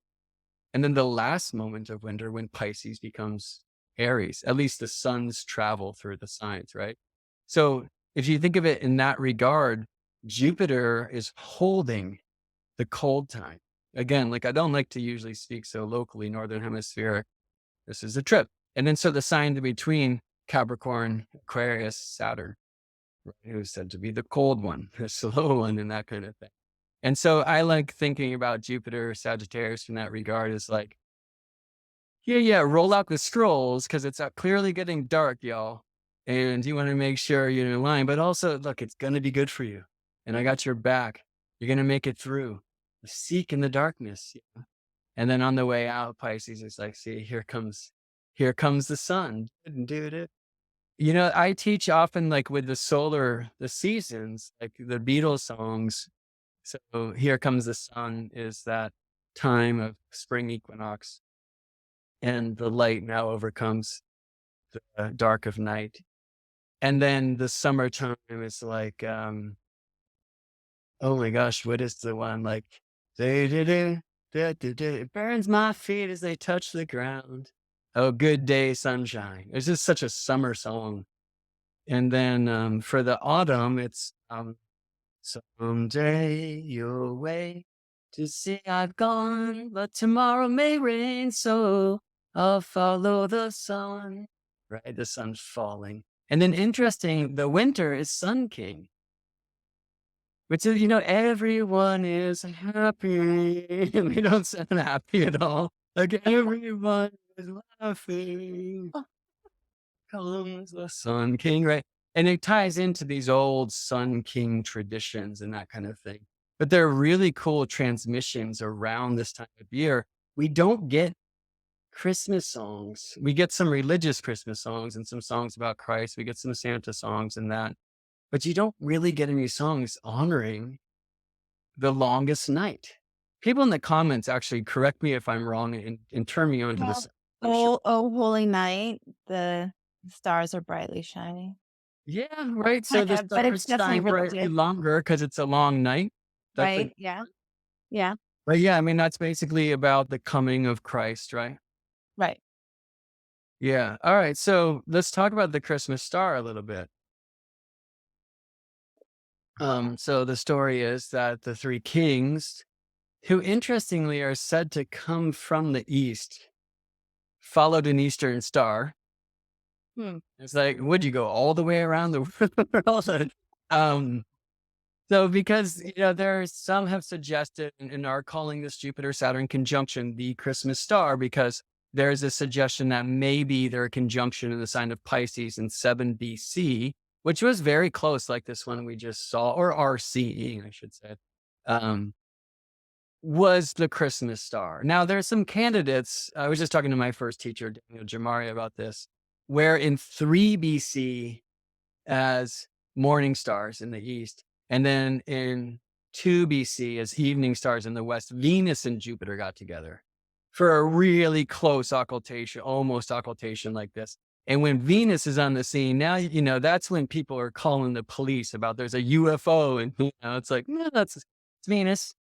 And then the last moment of winter when Pisces becomes Aries. At least the suns travel through the signs, right? So if you think of it in that regard, Jupiter is holding the cold time. Again, like I don't like to usually speak so locally, Northern Hemisphere. This is a trip. And then so the sign in between Capricorn, Aquarius, Saturn, right, who's said to be the cold one, the slow one, and that kind of thing. And so I like thinking about Jupiter, Sagittarius in that regard is like, yeah, roll out the scrolls because it's clearly getting dark, y'all. And you want to make sure you're in line, but also look, it's going to be good for you. And I got your back. You're going to make it through. Seek in the darkness. And then on the way out, Pisces is like, see, here comes the sun. Dude. I teach often like with the seasons, like the Beatles songs. So here comes the sun is that time of spring equinox. And the light now overcomes the dark of night. And then the summertime is like, oh my gosh, what is the one like? It burns my feet as they touch the ground. Oh, good day, sunshine. It's just such a summer song. And then for the autumn, it's someday you'll wait to see I've gone, but tomorrow may rain, so I'll follow the sun. Right, the sun's falling. And then interesting, the winter is Sun King, which is, everyone is happy. They don't sound happy at all. Like everyone is laughing. Comes the Sun King, right? And it ties into these old Sun King traditions and that kind of thing. But there are really cool transmissions around this time of year. We don't get Christmas songs. We get some religious Christmas songs and some songs about Christ. We get some Santa songs and that. But you don't really get any songs honoring the longest night. People in the comments actually correct me if I'm wrong and turn me on to this. Oh, holy night, the stars are brightly shining. Yeah, right. So the But it's stars definitely shine brightly religious, longer because it's a long night. That's right? like, Yeah. Yeah. but yeah, I mean, that's basically about the coming of Christ, right? Right. Yeah. All right. So let's talk about the Christmas star a little bit. So the story is that the three kings, who interestingly are said to come from the east, followed an eastern star. It's like, would you go all the way around the world? So because there's some have suggested and are calling this Jupiter Saturn conjunction the Christmas star because there's a suggestion that maybe their conjunction in the sign of Pisces in 7 BC, which was very close, like this one we just saw, or are seeing, I should say, was the Christmas star. Now there's some candidates. I was just talking to my first teacher, Daniel Jamari, about this, where in 3 BC as morning stars in the east, and then in 2 BC as evening stars in the west, Venus and Jupiter got together for a really close occultation, almost occultation like this. And when Venus is on the scene, now, that's when people are calling the police about there's a UFO. And, it's like, no, it's Venus.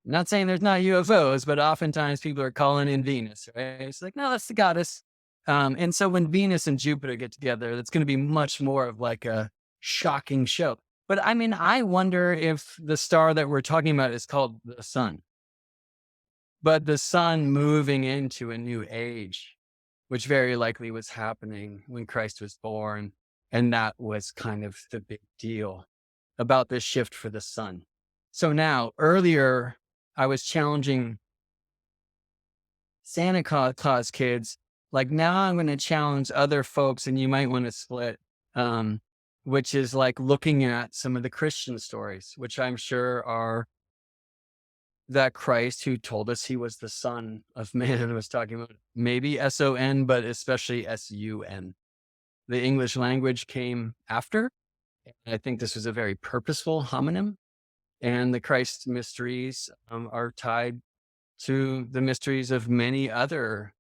I'm not saying there's not UFOs, but oftentimes people are calling in Venus, right? It's like, no, that's the goddess. And so when Venus and Jupiter get together, that's going to be much more of like a shocking show. But I mean, I wonder if the star that we're talking about is called the sun. But the sun moving into a new age, which very likely was happening when Christ was born. And that was kind of the big deal about this shift for the sun. So now, earlier, I was challenging Santa Claus kids. Like now, I'm going to challenge other folks, and you might want to split, um, which is like looking at some of the Christian stories, which I'm sure are that Christ who told us he was the Son of Man was talking about maybe SON, but especially SUN. The English language came after. And I think this was a very purposeful homonym. And the Christ mysteries are tied to the mysteries of many other,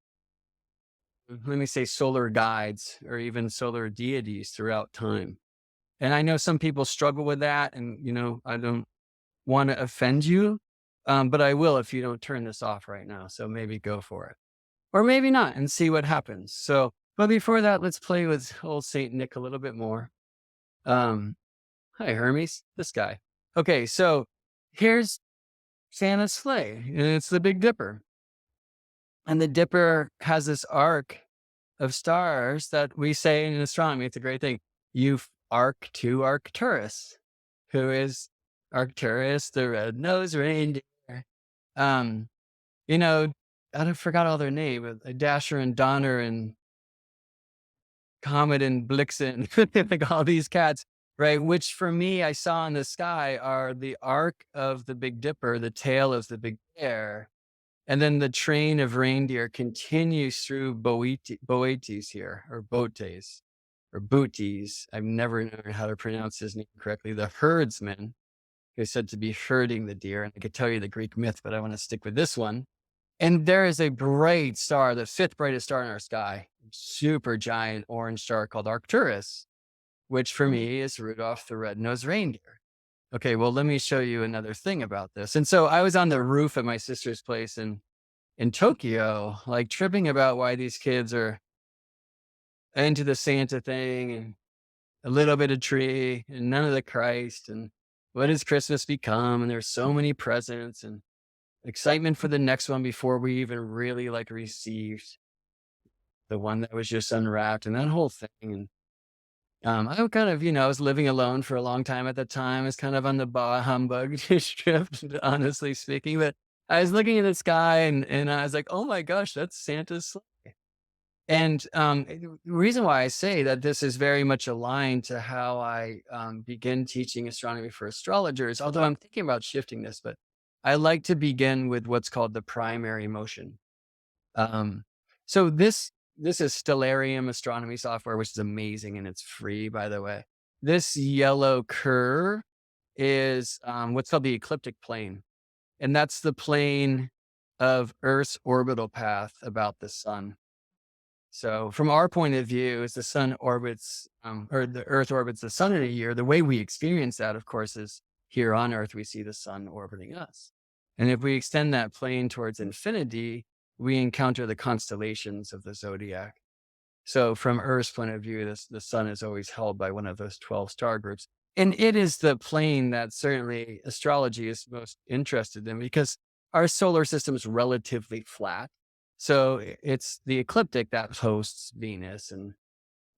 let me say, solar guides or even solar deities throughout time. And I know some people struggle with that. And, I don't want to offend you, but I will if you don't turn this off right now. So maybe go for it. Or maybe not and see what happens. So, but before that, let's play with old Saint Nick a little bit more. Um, Hi, Hermes, this guy. Okay, so here's Santa's sleigh, and it's the Big Dipper. And the Dipper has this arc of stars that we say in astronomy, it's a great thing. You've arc to Arcturus, who is Arcturus, the red-nosed reindeer. Um, you know, I forgot all their name, but Dasher and Donner and Comet and Blixen, like all these cats, right? Which for me, I saw in the sky are the arc of the Big Dipper, the tail of the Big Bear, and then the train of reindeer continues through Boetes here, or Botes, or Booties. I've never known how to pronounce his name correctly. The herdsman, who's said to be herding the deer. And I could tell you the Greek myth, but I want to stick with this one. And there is a bright star, the fifth brightest star in our sky, super giant orange star called Arcturus, which for me is Rudolph the red-nosed reindeer. Okay, well, let me show you another thing about this. And so I was on the roof at my sister's place in Tokyo, like tripping about why these kids are into the Santa thing and a little bit of tree and none of the Christ. And what has Christmas become? And there's so many presents and excitement for the next one before we even really like received the one that was just unwrapped and that whole thing. And I kind of, I was living alone for a long time at the time. I was kind of on the bah humbug trip, honestly speaking. But I was looking at the sky and I was like, oh my gosh, that's Santa's sleigh. And the reason why I say that this is very much aligned to how I begin teaching astronomy for astrologers, although I'm thinking about shifting this, but I like to begin with what's called the primary motion. So this is Stellarium astronomy software, which is amazing and it's free, by the way. This yellow curve is what's called the ecliptic plane. And that's the plane of Earth's orbital path about the sun. So from our point of view, as the sun orbits, or the Earth orbits the sun in a year, the way we experience that, of course, is here on Earth, we see the sun orbiting us. And if we extend that plane towards infinity, we encounter the constellations of the zodiac. So from Earth's point of view, the sun is always held by one of those 12 star groups. And it is the plane that certainly astrology is most interested in because our solar system is relatively flat. So it's the ecliptic that hosts Venus and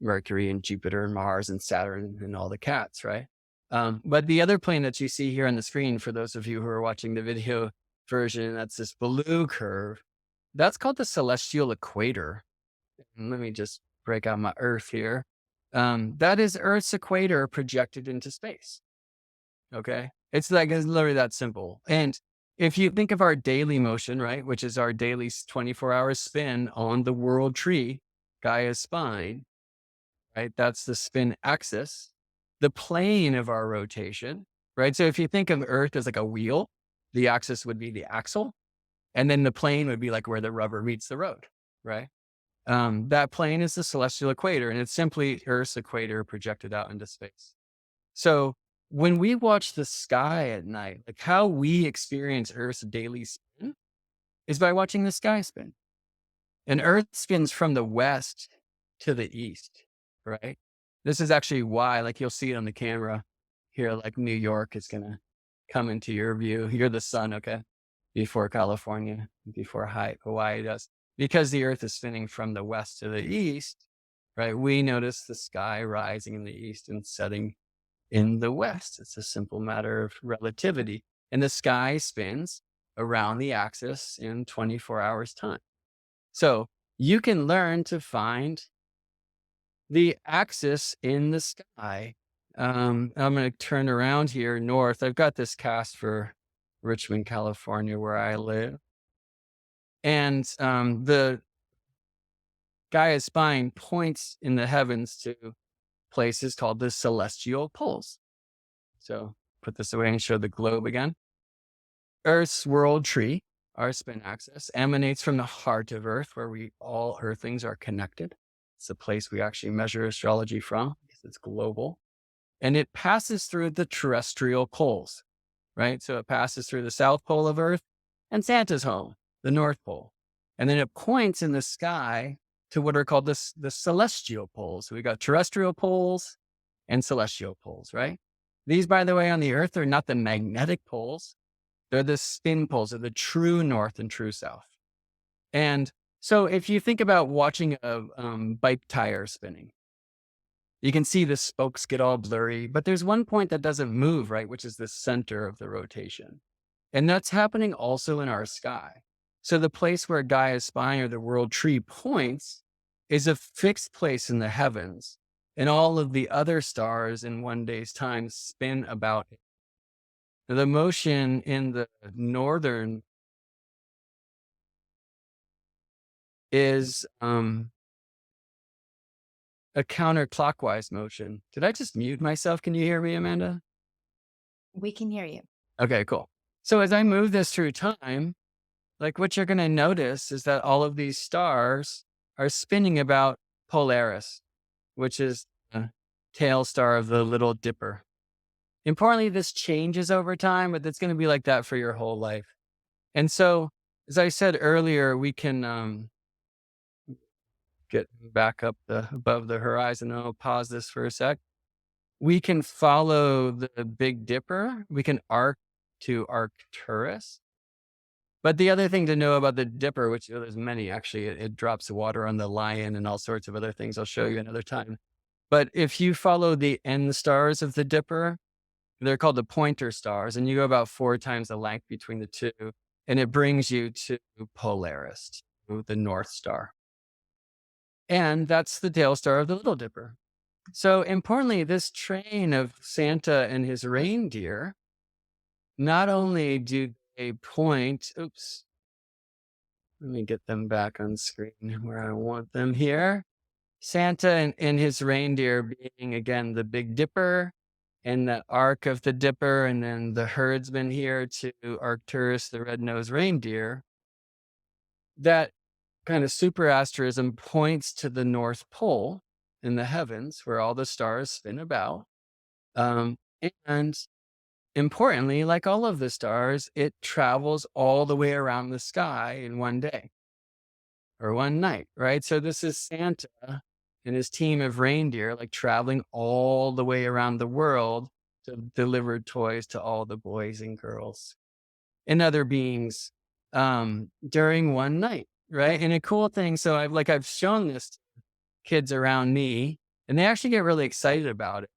Mercury and Jupiter and Mars and Saturn and all the cats, right? But the other plane that you see here on the screen, for those of you who are watching the video version, that's this blue curve. That's called the celestial equator. And let me just break out my Earth here. That is Earth's equator projected into space. Okay. It's literally that simple. And if you think of our daily motion, right, which is our daily 24-hour spin on the world tree, Gaia's spine, right? That's the spin axis, the plane of our rotation, right? So if you think of Earth as like a wheel, the axis would be the axle, and then the plane would be like where the rubber meets the road, right? That plane is the celestial equator, and it's simply Earth's equator projected out into space. So when we watch the sky at night, like how we experience Earth's daily spin is by watching the sky spin. And Earth spins from the west to the east, right? This is actually why, like you'll see it on the camera here, like New York is going to come into your view. You're the sun, okay? Before California, before Hawaii does. Because the Earth is spinning from the west to the east, right? We notice the sky rising in the east and setting in the west. It's a simple matter of relativity. And the sky spins around the axis in 24 hours time. So you can learn to find the axis in the sky. I'm going to turn around here north. I've got this cast for Richmond, California, where I live. And the Gaia's spine points in the heavens to places called the celestial poles. So put this away and show the globe again. Earth's world tree, our spin axis, emanates from the heart of Earth, where all Earthlings are connected. It's the place we actually measure astrology from because it's global. And it passes through the terrestrial poles, right? So it passes through the South Pole of Earth and Santa's home, the North Pole. And then it points in the sky to what are called the celestial poles. So we got terrestrial poles and celestial poles, right? These, by the way, on the Earth are not the magnetic poles. They're the spin poles, they're the true north and true south. And so if you think about watching a bike tire spinning, you can see the spokes get all blurry, but there's one point that doesn't move, right? Which is the center of the rotation. And that's happening also in our sky. So the place where Gaia's spine or the world tree points is a fixed place in the heavens. And all of the other stars in one day's time spin about it. The motion in the northern is a counterclockwise motion. Did I just mute myself? Can you hear me, Amanda? We can hear you. Okay, cool. So as I move this through time, like what you're going to notice is that all of these stars are spinning about Polaris, which is the tail star of the Little Dipper. Importantly, this changes over time, but it's going to be like that for your whole life. And so, as I said earlier, we can get back up above the horizon. I'll pause this for a sec. We can follow the Big Dipper. We can arc to Arcturus. But the other thing to know about the Dipper, which there's many actually, it drops water on the lion and all sorts of other things. I'll show you another time. But if you follow the end stars of the Dipper, they're called the pointer stars, and you go about 4 times the length between the two, and it brings you to Polaris, to the North Star. And that's the tail star of the Little Dipper. So importantly, this train of Santa and his reindeer, not only do they point, oops, let me get them back on screen where I want them here. Santa and his reindeer being, again, the Big Dipper, and the arc of the Dipper, and then the herdsman here to Arcturus, the red-nosed reindeer. That kind of super asterism points to the North Pole in the heavens, where all the stars spin about. And importantly, like all of the stars, it travels all the way around the sky in one day or one night, right? So this is Santa and his team of reindeer, like traveling all the way around the world to deliver toys to all the boys and girls and other beings during one night, right? And a cool thing, so I've shown this to kids around me, and they actually get really excited about it.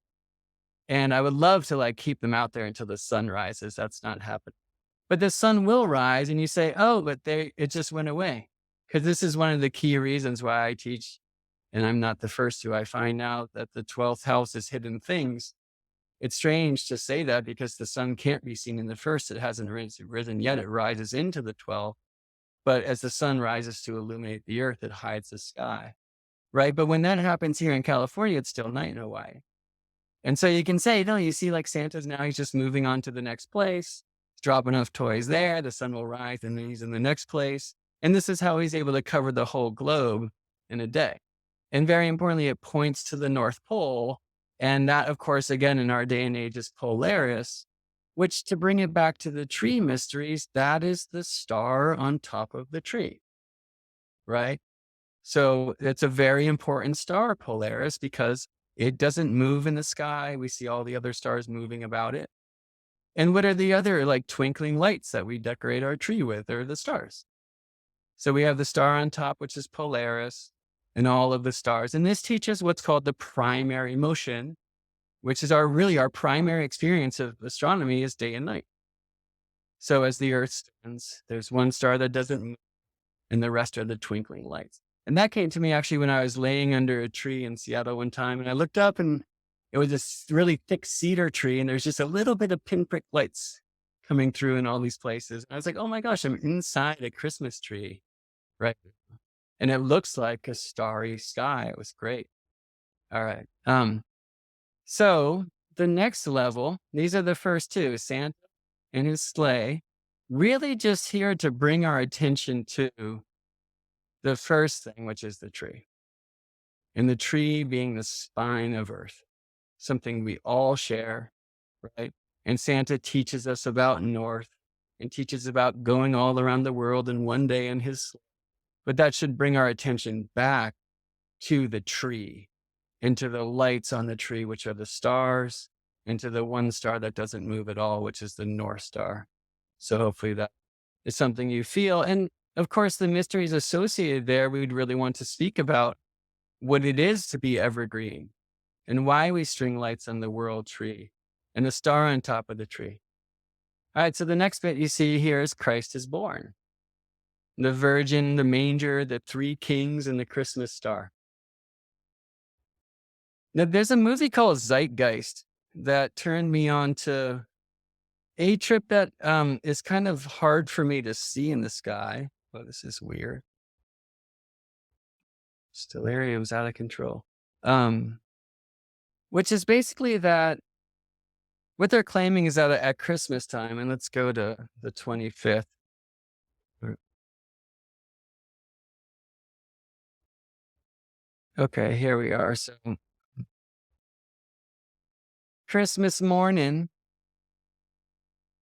And I would love to keep them out there until the sun rises. That's not happening. But the sun will rise, and you say, oh, but it just went away. Because this is one of the key reasons why I teach. And I'm not the first to. I find out that the 12th house is hidden things. It's strange to say that because the sun can't be seen in the first. It hasn't risen yet. It rises into the 12th. But as the sun rises to illuminate the earth, it hides the sky, right? But when that happens here in California, it's still night in Hawaii. And so you can say, no, you see Santa's now, he's just moving on to the next place. He's dropping off toys there. The sun will rise and then he's in the next place. And this is how he's able to cover the whole globe in a day. And very importantly, it points to the North Pole. And that, of course, again, in our day and age is Polaris, which, to bring it back to the tree mysteries, that is the star on top of the tree, right? So it's a very important star, Polaris, because it doesn't move in the sky. We see all the other stars moving about it. And what are the other twinkling lights that we decorate our tree with, or the stars? So we have the star on top, which is Polaris. and all of the stars. And this teaches what's called the primary motion, which is our primary experience of astronomy is day and night. So as the Earth spins, there's one star that doesn't move, and the rest are the twinkling lights. And that came to me actually when I was laying under a tree in Seattle one time, and I looked up and it was this really thick cedar tree, and there's just a little bit of pinprick lights coming through in all these places. And I was like, oh my gosh, I'm inside a Christmas tree, right? And it looks like a starry sky. It was great. All right. So the next level, these are the first two, Santa and his sleigh, really just here to bring our attention to the first thing, which is the tree. And the tree being the spine of Earth, something we all share, right? And Santa teaches us about North and teaches about going all around the world in one day in his sleigh. But that should bring our attention back to the tree and to the lights on the tree, which are the stars, and to the one star that doesn't move at all, which is the North Star. So hopefully that is something you feel. And of course, the mysteries associated there, we would really want to speak about what it is to be evergreen and why we string lights on the world tree and the star on top of the tree. All right, so the next bit you see here is Christ is born. The Virgin, the manger, the three kings, and the Christmas star. Now, there's a movie called Zeitgeist that turned me on to a trip that is kind of hard for me to see in the sky. Oh, this is weird. Stellarium's out of control. Which is basically that what they're claiming is that at Christmas time, and let's go to the 25th. Okay, here we are. So Christmas morning,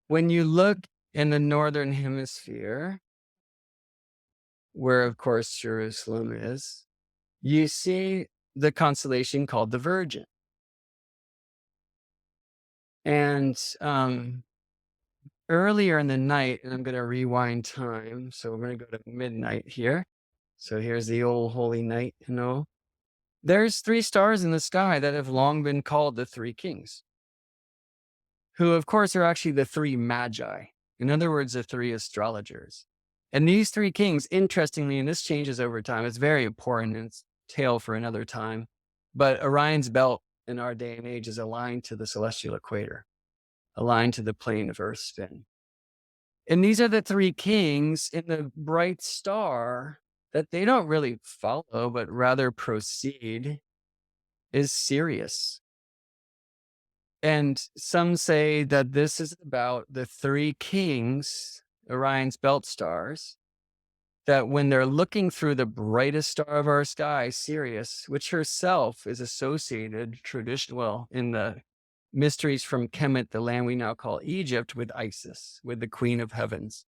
when you look in the northern hemisphere, where of course Jerusalem is, you see the constellation called the Virgin. And earlier in the night, and I'm going to rewind time, so we're going to go to midnight here. So here's the old holy night, There's three stars in the sky that have long been called the three kings, who of course are actually the three magi. In other words, the three astrologers. And these three kings, interestingly, and this changes over time, it's very important, and it's a tale for another time, but Orion's belt in our day and age is aligned to the celestial equator, aligned to the plane of Earth's spin. And these are the three kings in the bright star that they don't really follow, but rather proceed, is Sirius. And some say that this is about the three kings, Orion's belt stars, that when they're looking through the brightest star of our sky, Sirius, which herself is associated in the mysteries from Kemet, the land we now call Egypt, with Isis, with the Queen of Heavens,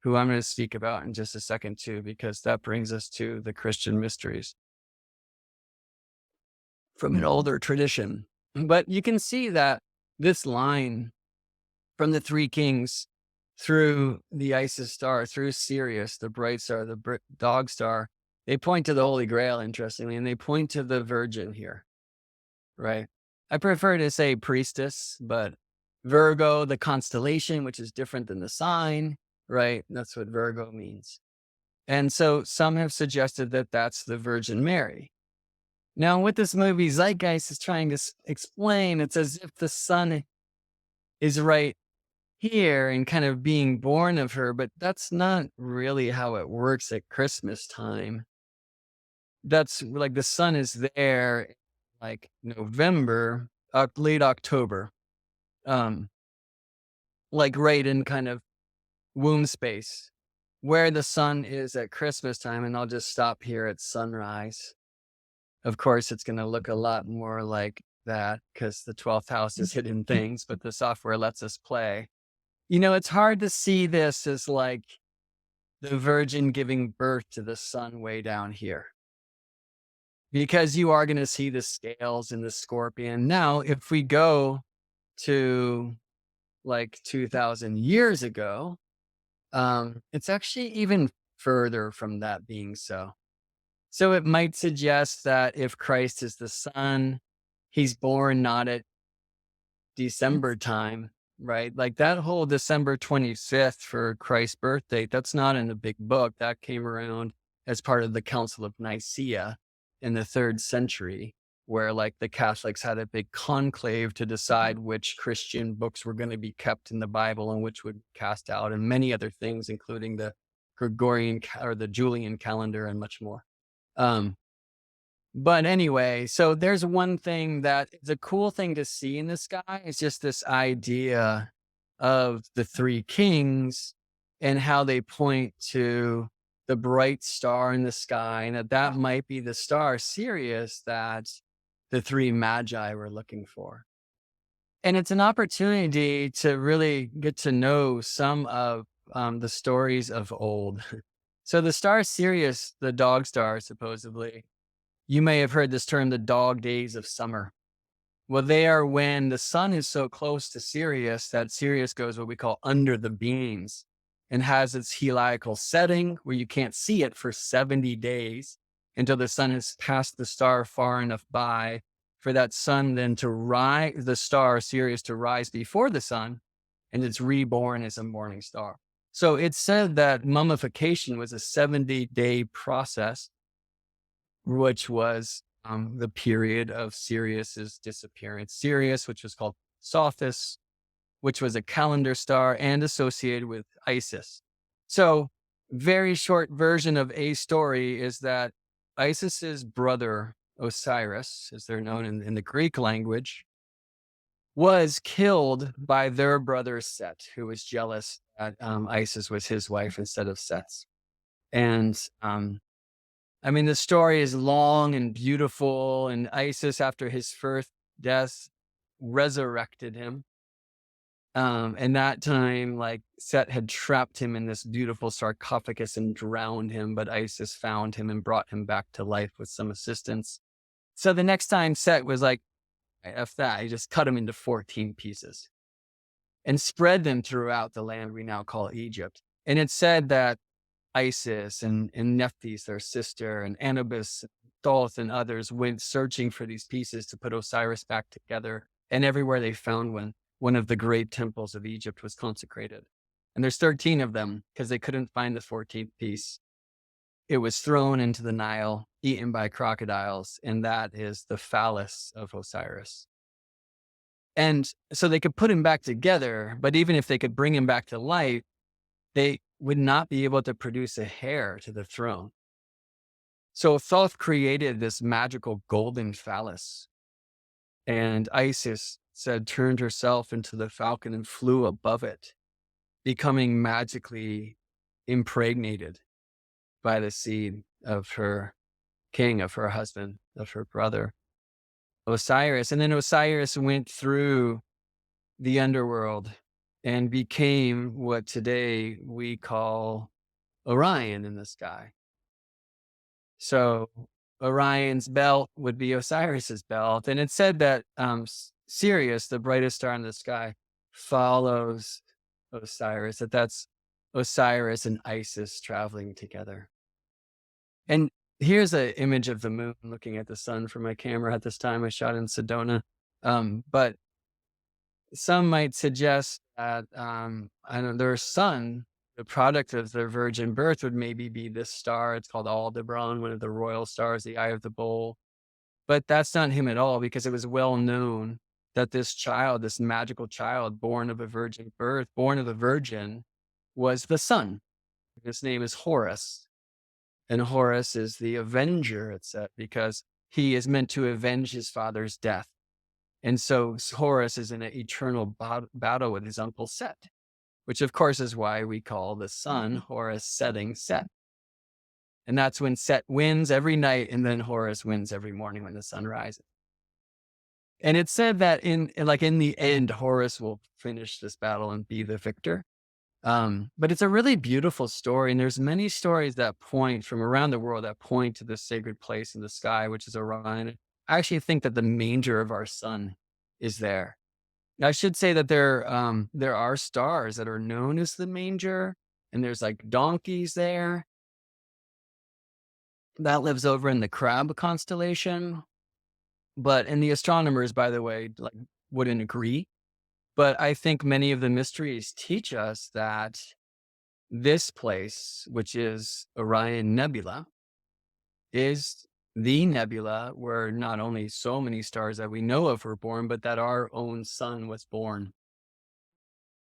who I'm going to speak about in just a second too, because that brings us to the Christian mysteries from an older tradition. But you can see that this line from the three kings through the Isis star, through Sirius, the bright star, the dog star, they point to the Holy Grail, interestingly, and they point to the Virgin here, right? I prefer to say priestess, but Virgo, the constellation, which is different than the sign, right? That's what Virgo means. And so some have suggested that that's the Virgin Mary. Now, what this movie Zeitgeist is trying to explain, it's as if the sun is right here and kind of being born of her, but that's not really how it works at Christmas time. That's like the sun is there like November, late October, like right in kind of womb space where the sun is at Christmas time. And I'll just stop here at sunrise. Of course, it's going to look a lot more like that because the 12th house is hidden things, but the software lets us play. It's hard to see this as like the Virgin giving birth to the sun way down here, because you are going to see the scales in the scorpion. Now, if we go to like 2000 years ago, it's actually even further from that being so. So it might suggest that if Christ is the sun, he's born not at Yes. December time, right? Like that whole December 25th for Christ's birthday, that's not in the big book. That came around as part of the Council of Nicaea in the third century, where like the Catholics had a big conclave to decide which Christian books were going to be kept in the Bible and which would cast out, and many other things, including the or the Julian calendar and much more. Um, but anyway, so there's one thing that is a cool thing to see in the sky is just this idea of the three kings and how they point to the bright star in the sky, and that might be the star Sirius that the three magi were looking for. And it's an opportunity to really get to know some of the stories of old. So the star Sirius, the dog star, supposedly, you may have heard this term, the dog days of summer. Well, they are when the sun is so close to Sirius that Sirius goes what we call under the beams and has its heliacal setting where you can't see it for 70 days until the sun has passed the star far enough by for that sun then to rise, the star Sirius to rise before the sun, and it's reborn as a morning star. So it's said that mummification was a 70-day process, which was the period of Sirius's disappearance. Sirius, which was called Sothis, which was a calendar star and associated with Isis. So, very short version of a story is that Isis's brother Osiris, as they're known in the Greek language, was killed by their brother Set, who was jealous that Isis was his wife instead of Set's. And I mean, the story is long and beautiful, and Isis, after his first death, resurrected him. And that time, like Set had trapped him in this beautiful sarcophagus and drowned him, but Isis found him and brought him back to life with some assistance. So the next time Set was like, F that, he just cut him into 14 pieces and spread them throughout the land we now call Egypt. And it said that Isis and Nephthys, their sister, and Anubis, Thoth, and others went searching for these pieces to put Osiris back together. And everywhere they found one of the great temples of Egypt was consecrated. And there's 13 of them because they couldn't find the 14th piece. It was thrown into the Nile, eaten by crocodiles, and that is the phallus of Osiris. And so they could put him back together, but even if they could bring him back to life, they would not be able to produce a heir to the throne. So Thoth created this magical golden phallus, and Isis turned herself into the falcon and flew above it, becoming magically impregnated by the seed of her king, of her husband, of her brother, Osiris. And then Osiris went through the underworld and became what today we call Orion in the sky. So Orion's belt would be Osiris's belt. And it said that Sirius, the brightest star in the sky, follows Osiris, that's Osiris and Isis traveling together. And here's an image of the moon looking at the sun from my camera at this time. I shot in Sedona. But some might suggest that their son, the product of their virgin birth, would maybe be this star. It's called Aldebaran, one of the royal stars, the eye of the bull. But that's not him at all, because it was well known that this child, this magical child born of a virgin birth, born of a virgin, was the sun. His name is Horus. And Horus is the avenger, it's said, because he is meant to avenge his father's death. And so Horus is in an eternal battle with his uncle Set, which of course is why we call the sun Horus setting Set. And that's when Set wins every night, and then Horus wins every morning when the sun rises. And it's said that in the end, Horus will finish this battle and be the victor. But it's a really beautiful story, and there's many stories that point from around the world that point to this sacred place in the sky, which is Orion. I actually think that the manger of our sun is there. I should say that there are stars that are known as the manger, and there's like donkeys there. that lives over in the Crab constellation. But and the astronomers, by the way, like wouldn't agree. But I think many of the mysteries teach us that this place, which is Orion Nebula, is the nebula where not only so many stars that we know of were born, but that our own sun was born.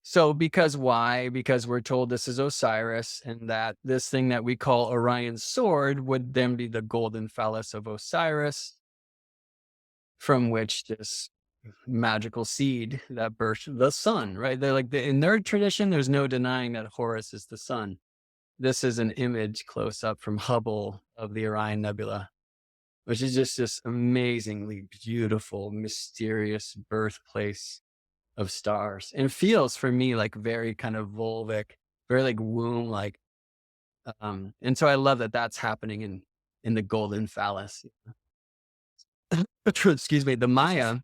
So, because why? Because we're told this is Osiris, and that this thing that we call Orion's sword would then be the golden phallus of Osiris, from which this magical seed that birthed the sun, right? They're like, in their tradition, there's no denying that Horus is the sun. This is an image close up from Hubble of the Orion Nebula, which is just this amazingly beautiful, mysterious birthplace of stars, and feels for me like very kind of vulvic, very like womb like. And so I love that that's happening in the golden phallus. Excuse me. The Maya,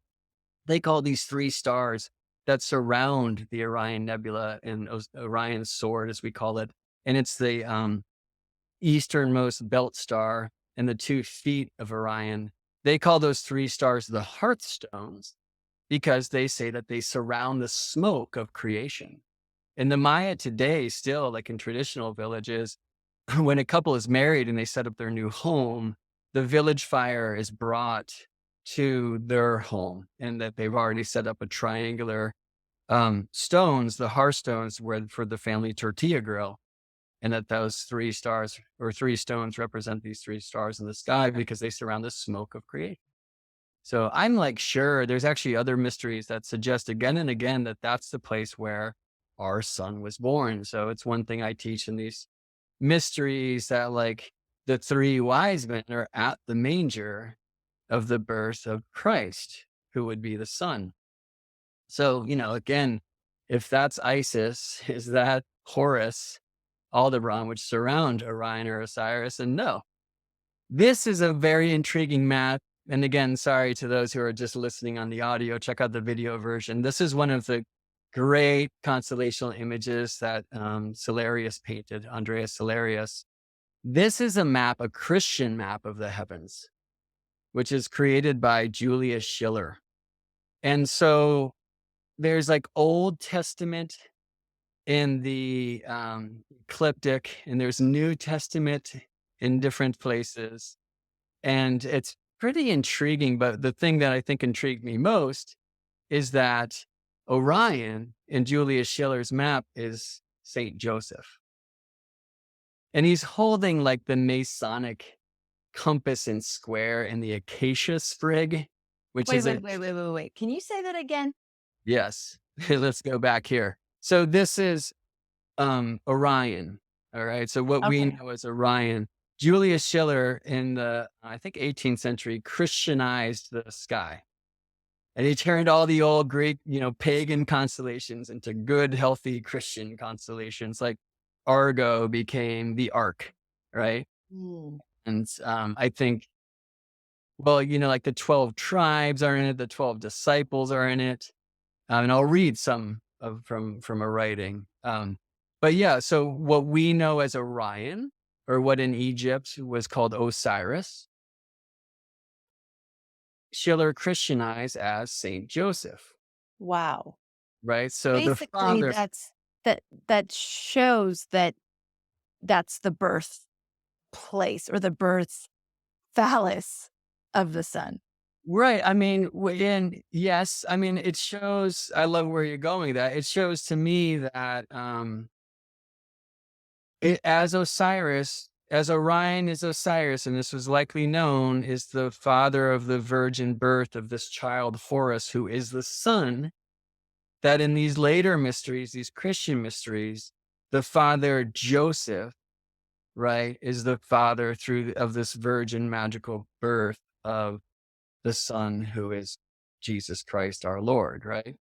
they call these three stars that surround the Orion Nebula and Orion's sword, as we call it, and it's the easternmost belt star and the 2 feet of Orion. They call those three stars the hearthstones because they say that they surround the smoke of creation. And the Maya today, still like in traditional villages, when a couple is married and they set up their new home, the village fire is brought to their home, and that they've already set up a triangular stones, the hearthstones, where for the family tortilla grill, and that those three stars or three stones represent these three stars in the sky because they surround the smoke of creation. So I'm like, sure, there's actually other mysteries that suggest again and again that that's the place where our son was born. So it's one thing I teach in these mysteries, that like the 3 wise men are at the manger of the birth of Christ, who would be the son. So, again, if that's Isis, is that Horus, Aldebaran, which surround Orion or Osiris? And no, this is a very intriguing map. And again, sorry to those who are just listening on the audio, check out the video version. This is one of the great constellational images that Cellarius painted, Andreas Cellarius. This is a map, a Christian map of the heavens, which is created by Julius Schiller. And so there's like Old Testament in the ecliptic, and there's New Testament in different places. And it's pretty intriguing. But the thing that I think intrigued me most is that Orion in Julius Schiller's map is Saint Joseph. And he's holding like the Masonic compass and square and the acacia sprig, which Wait, is a, wait. Can you say that again? yes. Let's go back here. So this is Orion. All right. So what we Okay. know as Orion, Julius Schiller in the, I think, 18th century Christianized the sky. And he turned all the old Greek, pagan constellations into good, healthy Christian constellations. Like Argo became the Ark, right? Mm. And I think, well, like the 12 tribes are in it, the 12 disciples are in it. And I'll read some from a writing. But yeah, so what we know as Orion, or what in Egypt was called Osiris, Schiller Christianized as Saint Joseph, Wow. right? So the Basically, father, that shows that that's the birth place or the birth phallus of the sun. right? I mean, yes, I mean, it shows. I love where you're going with that. It shows to me that as Osiris, as Orion is Osiris, and this was likely known, is the father of the virgin birth of this child Horus, who is the son. That in these later mysteries, these Christian mysteries, the father Joseph, right, is the father of this virgin magical birth of the son who is Jesus Christ, our Lord, right?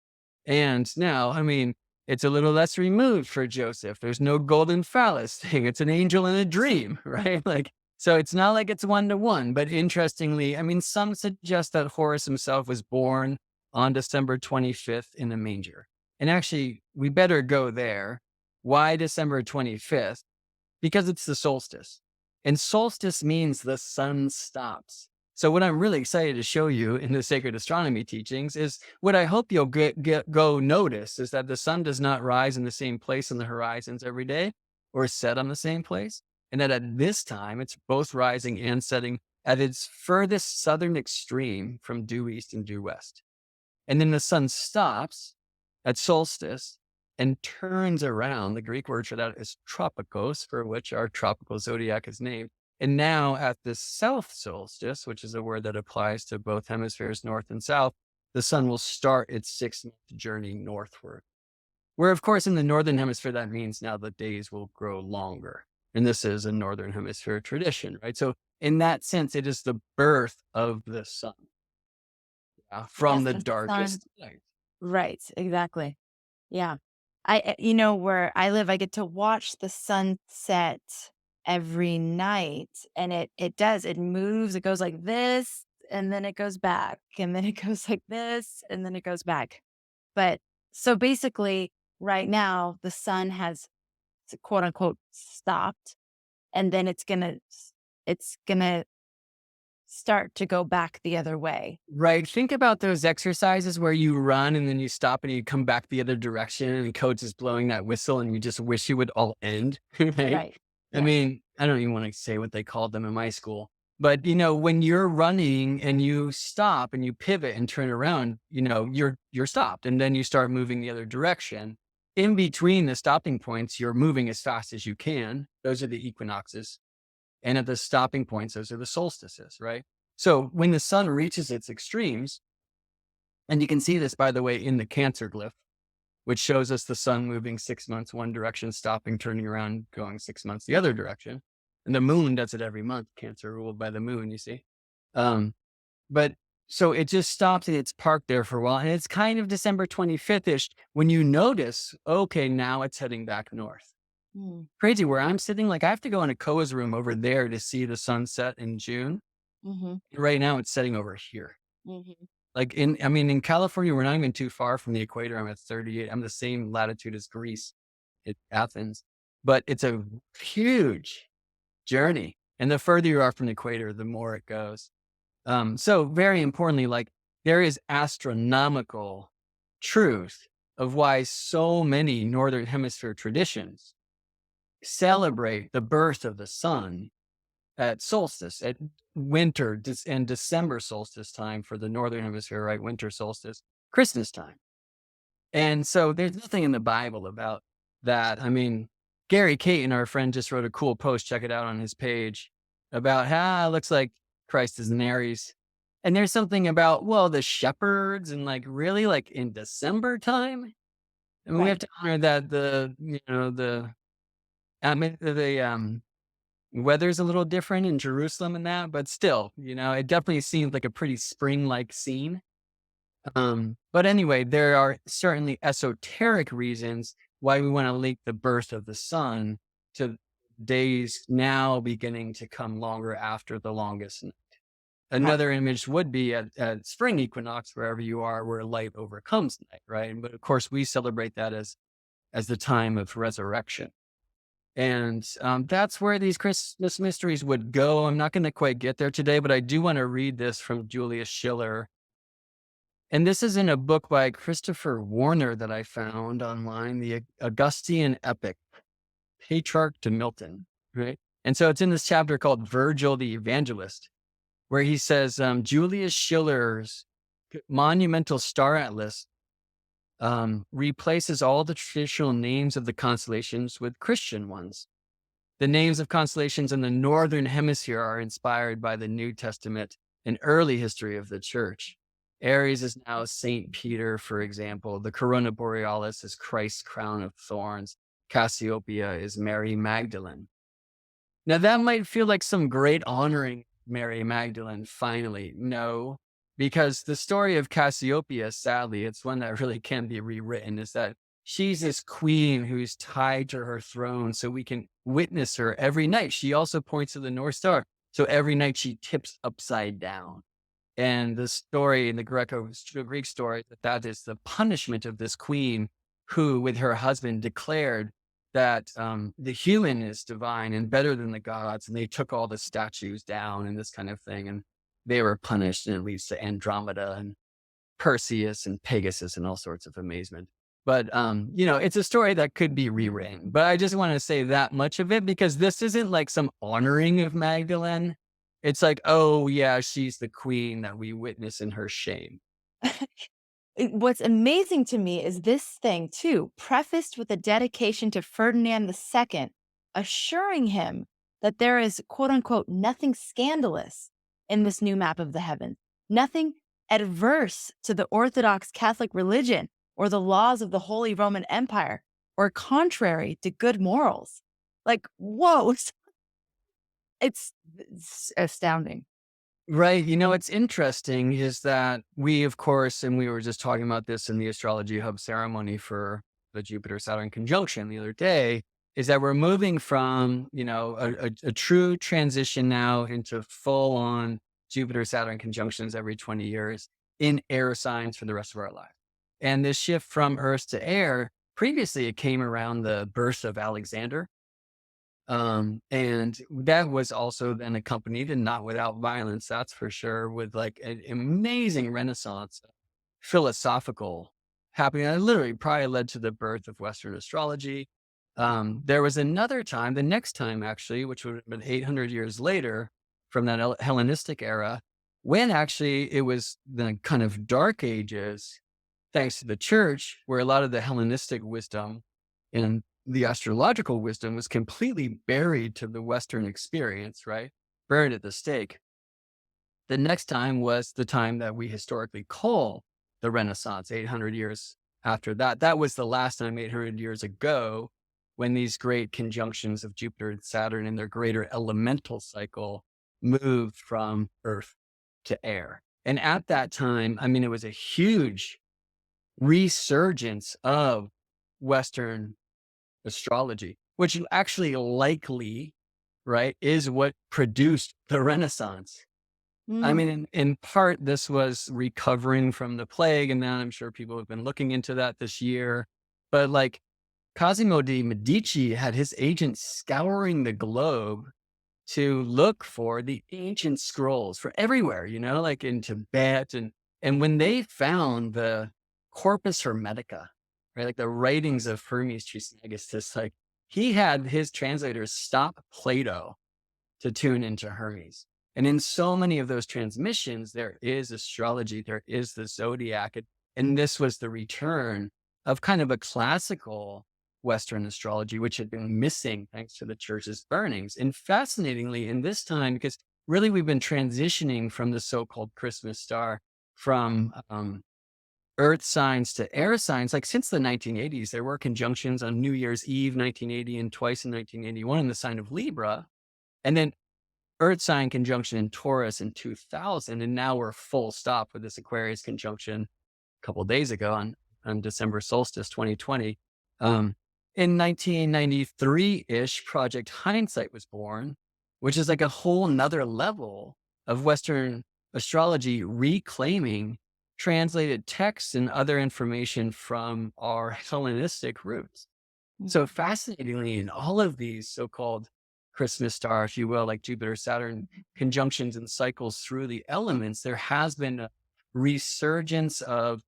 And now, I mean, it's a little less removed for Joseph. There's no golden phallus thing. It's an angel in a dream, right? Like, so it's not like it's 1-to-1. But interestingly, I mean, some suggest that Horus himself was born on December 25th in a manger. And actually, we better go there. Why December 25th? Because it's the solstice. And solstice means the sun stops. So what I'm really excited to show you in the sacred astronomy teachings is what I hope you'll go notice is that the sun does not rise in the same place on the horizons every day or set on the same place. And that at this time, it's both rising and setting at its furthest southern extreme from due east and due west. And then the sun stops at solstice and turns around. The Greek word for that is tropikos, for which our tropical zodiac is named. And now at the south solstice, which is a word that applies to both hemispheres, north and south, the sun will start its 6-month journey northward. Where, of course, in the northern hemisphere, that means now the days will grow longer. And this is a northern hemisphere tradition, right? So in that sense, it is the birth of the sun from Yes, the the sun. darkest night. Right. Exactly. Yeah. Where I live, I get to watch the sunset every night, and it moves, it goes like this, and then it goes back, and then it goes like this, and then it goes back. But so basically, right now, the sun has quote unquote stopped, and then it's gonna start to go back the other way. Right. Think about those exercises where you run and then you stop and you come back the other direction and coach is blowing that whistle and you just wish it would all end. Right. Right. I Yeah. mean, I don't even want to say what they called them in my school, but when you're running and you stop and you pivot and turn around, you're stopped and then you start moving the other direction. In between the stopping points, you're moving as fast as you can. Those are the equinoxes. And at the stopping points, those are the solstices, right? So when the sun reaches its extremes, and you can see this, by the way, in the Cancer glyph, which shows us the sun moving 6 months one direction, stopping, turning around, going 6 months the other direction. And the moon does it every month. Cancer ruled by the moon, you see. But so it just stops and it's parked there for a while. And it's kind of December 25th-ish when you notice, okay, now it's heading back north. Mm. Crazy where I'm sitting, like I have to go in a Koa's room over there to see the sunset in June. Mm-hmm. Right now it's setting over here. Mm-hmm. Like in California, we're not even too far from the equator. I'm at 38. I'm the same latitude as Greece, at Athens, but it's a huge journey. And the further you are from the equator, the more it goes. So very importantly, like there is astronomical truth of why so many Northern Hemisphere traditions celebrate the birth of the sun at solstice, at winter and December solstice time for the Northern Hemisphere, right? Winter solstice, Christmas time. And so there's nothing in the Bible about that. I mean, Gary Caton, our friend, just wrote a cool post. Check it out on his page about how it looks like Christ is in Aries. And there's something about, well, the shepherds and like really like in December time. I mean, we have Right. to honor that the weather's a little different in Jerusalem and that, but still, it definitely seems like a pretty spring-like scene. But anyway, there are certainly esoteric reasons why we want to link the birth of the sun to days now beginning to come longer after the longest night. Another image would be at spring equinox, wherever you are, where light overcomes night, right? But of course, we celebrate that as the time of resurrection. And that's where these Christmas mysteries would go. I'm not going to quite get there today, but I do want to read this from Julius Schiller. And this is in a book by Christopher Warner that I found online, the Augustine Epic, Petrarch to Milton, right? And so it's in this chapter called Virgil the Evangelist, where he says Julius Schiller's monumental star atlas replaces all the traditional names of the constellations with Christian ones. The names of constellations in the Northern Hemisphere are inspired by the New Testament and early history of the church. Aries is now Saint Peter, for example. The Corona Borealis is Christ's crown of thorns. Cassiopeia is Mary Magdalene. Now that might feel like some great honoring Mary Magdalene, finally. No, because the story of Cassiopeia, sadly, it's one that really can be rewritten, is that she's this queen who's tied to her throne so we can witness her every night. She also points to the North Star. So every night she tips upside down. And the story in the Greek story, that is the punishment of this queen who, with her husband, declared that the human is divine and better than the gods, and they took all the statues down and this kind of thing, and they were punished, and it leads to Andromeda and Perseus and Pegasus and all sorts of amazement. But it's a story that could be rewritten. But I just want to say that much of it because this isn't like some honoring of Magdalene. It's like, oh yeah, she's the queen that we witness in her shame. What's amazing to me is this thing too, prefaced with a dedication to Ferdinand II, assuring him that there is quote unquote nothing scandalous in this new map of the heavens, nothing adverse to the Orthodox Catholic religion or the laws of the Holy Roman Empire or contrary to good morals. Like, whoa, it's astounding. Right. What's interesting is that we, of course, and we were just talking about this in the Astrology Hub ceremony for the Jupiter Saturn conjunction the other day, is that we're moving from, a true transition now into full on Jupiter Saturn conjunctions every 20 years in air signs for the rest of our life. And this shift from Earth to air, previously it came around the birth of Alexander. And that was also then accompanied, and not without violence, that's for sure, with like an amazing renaissance philosophical happening that literally probably led to the birth of Western astrology. There was another time, the next time actually, which would have been 800 years later from that Hellenistic era, when actually it was the kind of dark ages, thanks to the church, where a lot of the Hellenistic wisdom and the astrological wisdom was completely buried to the Western experience, right? Buried at the stake. The next time was the time that we historically call the Renaissance, 800 years after that. That was the last time, 800 years ago, when these great conjunctions of Jupiter and Saturn in their greater elemental cycle moved from Earth to air. And at that time, it was a huge resurgence of Western astrology, which actually likely, right, is what produced the Renaissance. In part, this was recovering from the plague, and now I'm sure people have been looking into that this year. But like Cosimo de' Medici had his agents scouring the globe to look for the ancient scrolls for everywhere, like in Tibet. And when they found the Corpus Hermetica, right, like the writings of Hermes Trismegistus, like he had his translators stop Plato to tune into Hermes. And in so many of those transmissions, there is astrology, there is the zodiac. And this was the return of kind of a classical Western astrology, which had been missing thanks to the church's burnings. And fascinatingly, in this time, because really we've been transitioning from the so-called Christmas star from Earth signs to air signs, like since the 1980s, there were conjunctions on New Year's Eve, 1980, and twice in 1981 in the sign of Libra. And then Earth sign conjunction in Taurus in 2000. And now we're full stop with this Aquarius conjunction a couple of days ago on December solstice 2020. In 1993-ish, Project Hindsight was born, which is like a whole nother level of Western astrology reclaiming translated texts and other information from our Hellenistic roots. So fascinatingly, in all of these so-called Christmas star, if you will, like Jupiter, Saturn conjunctions and cycles through the elements, there has been a resurgence of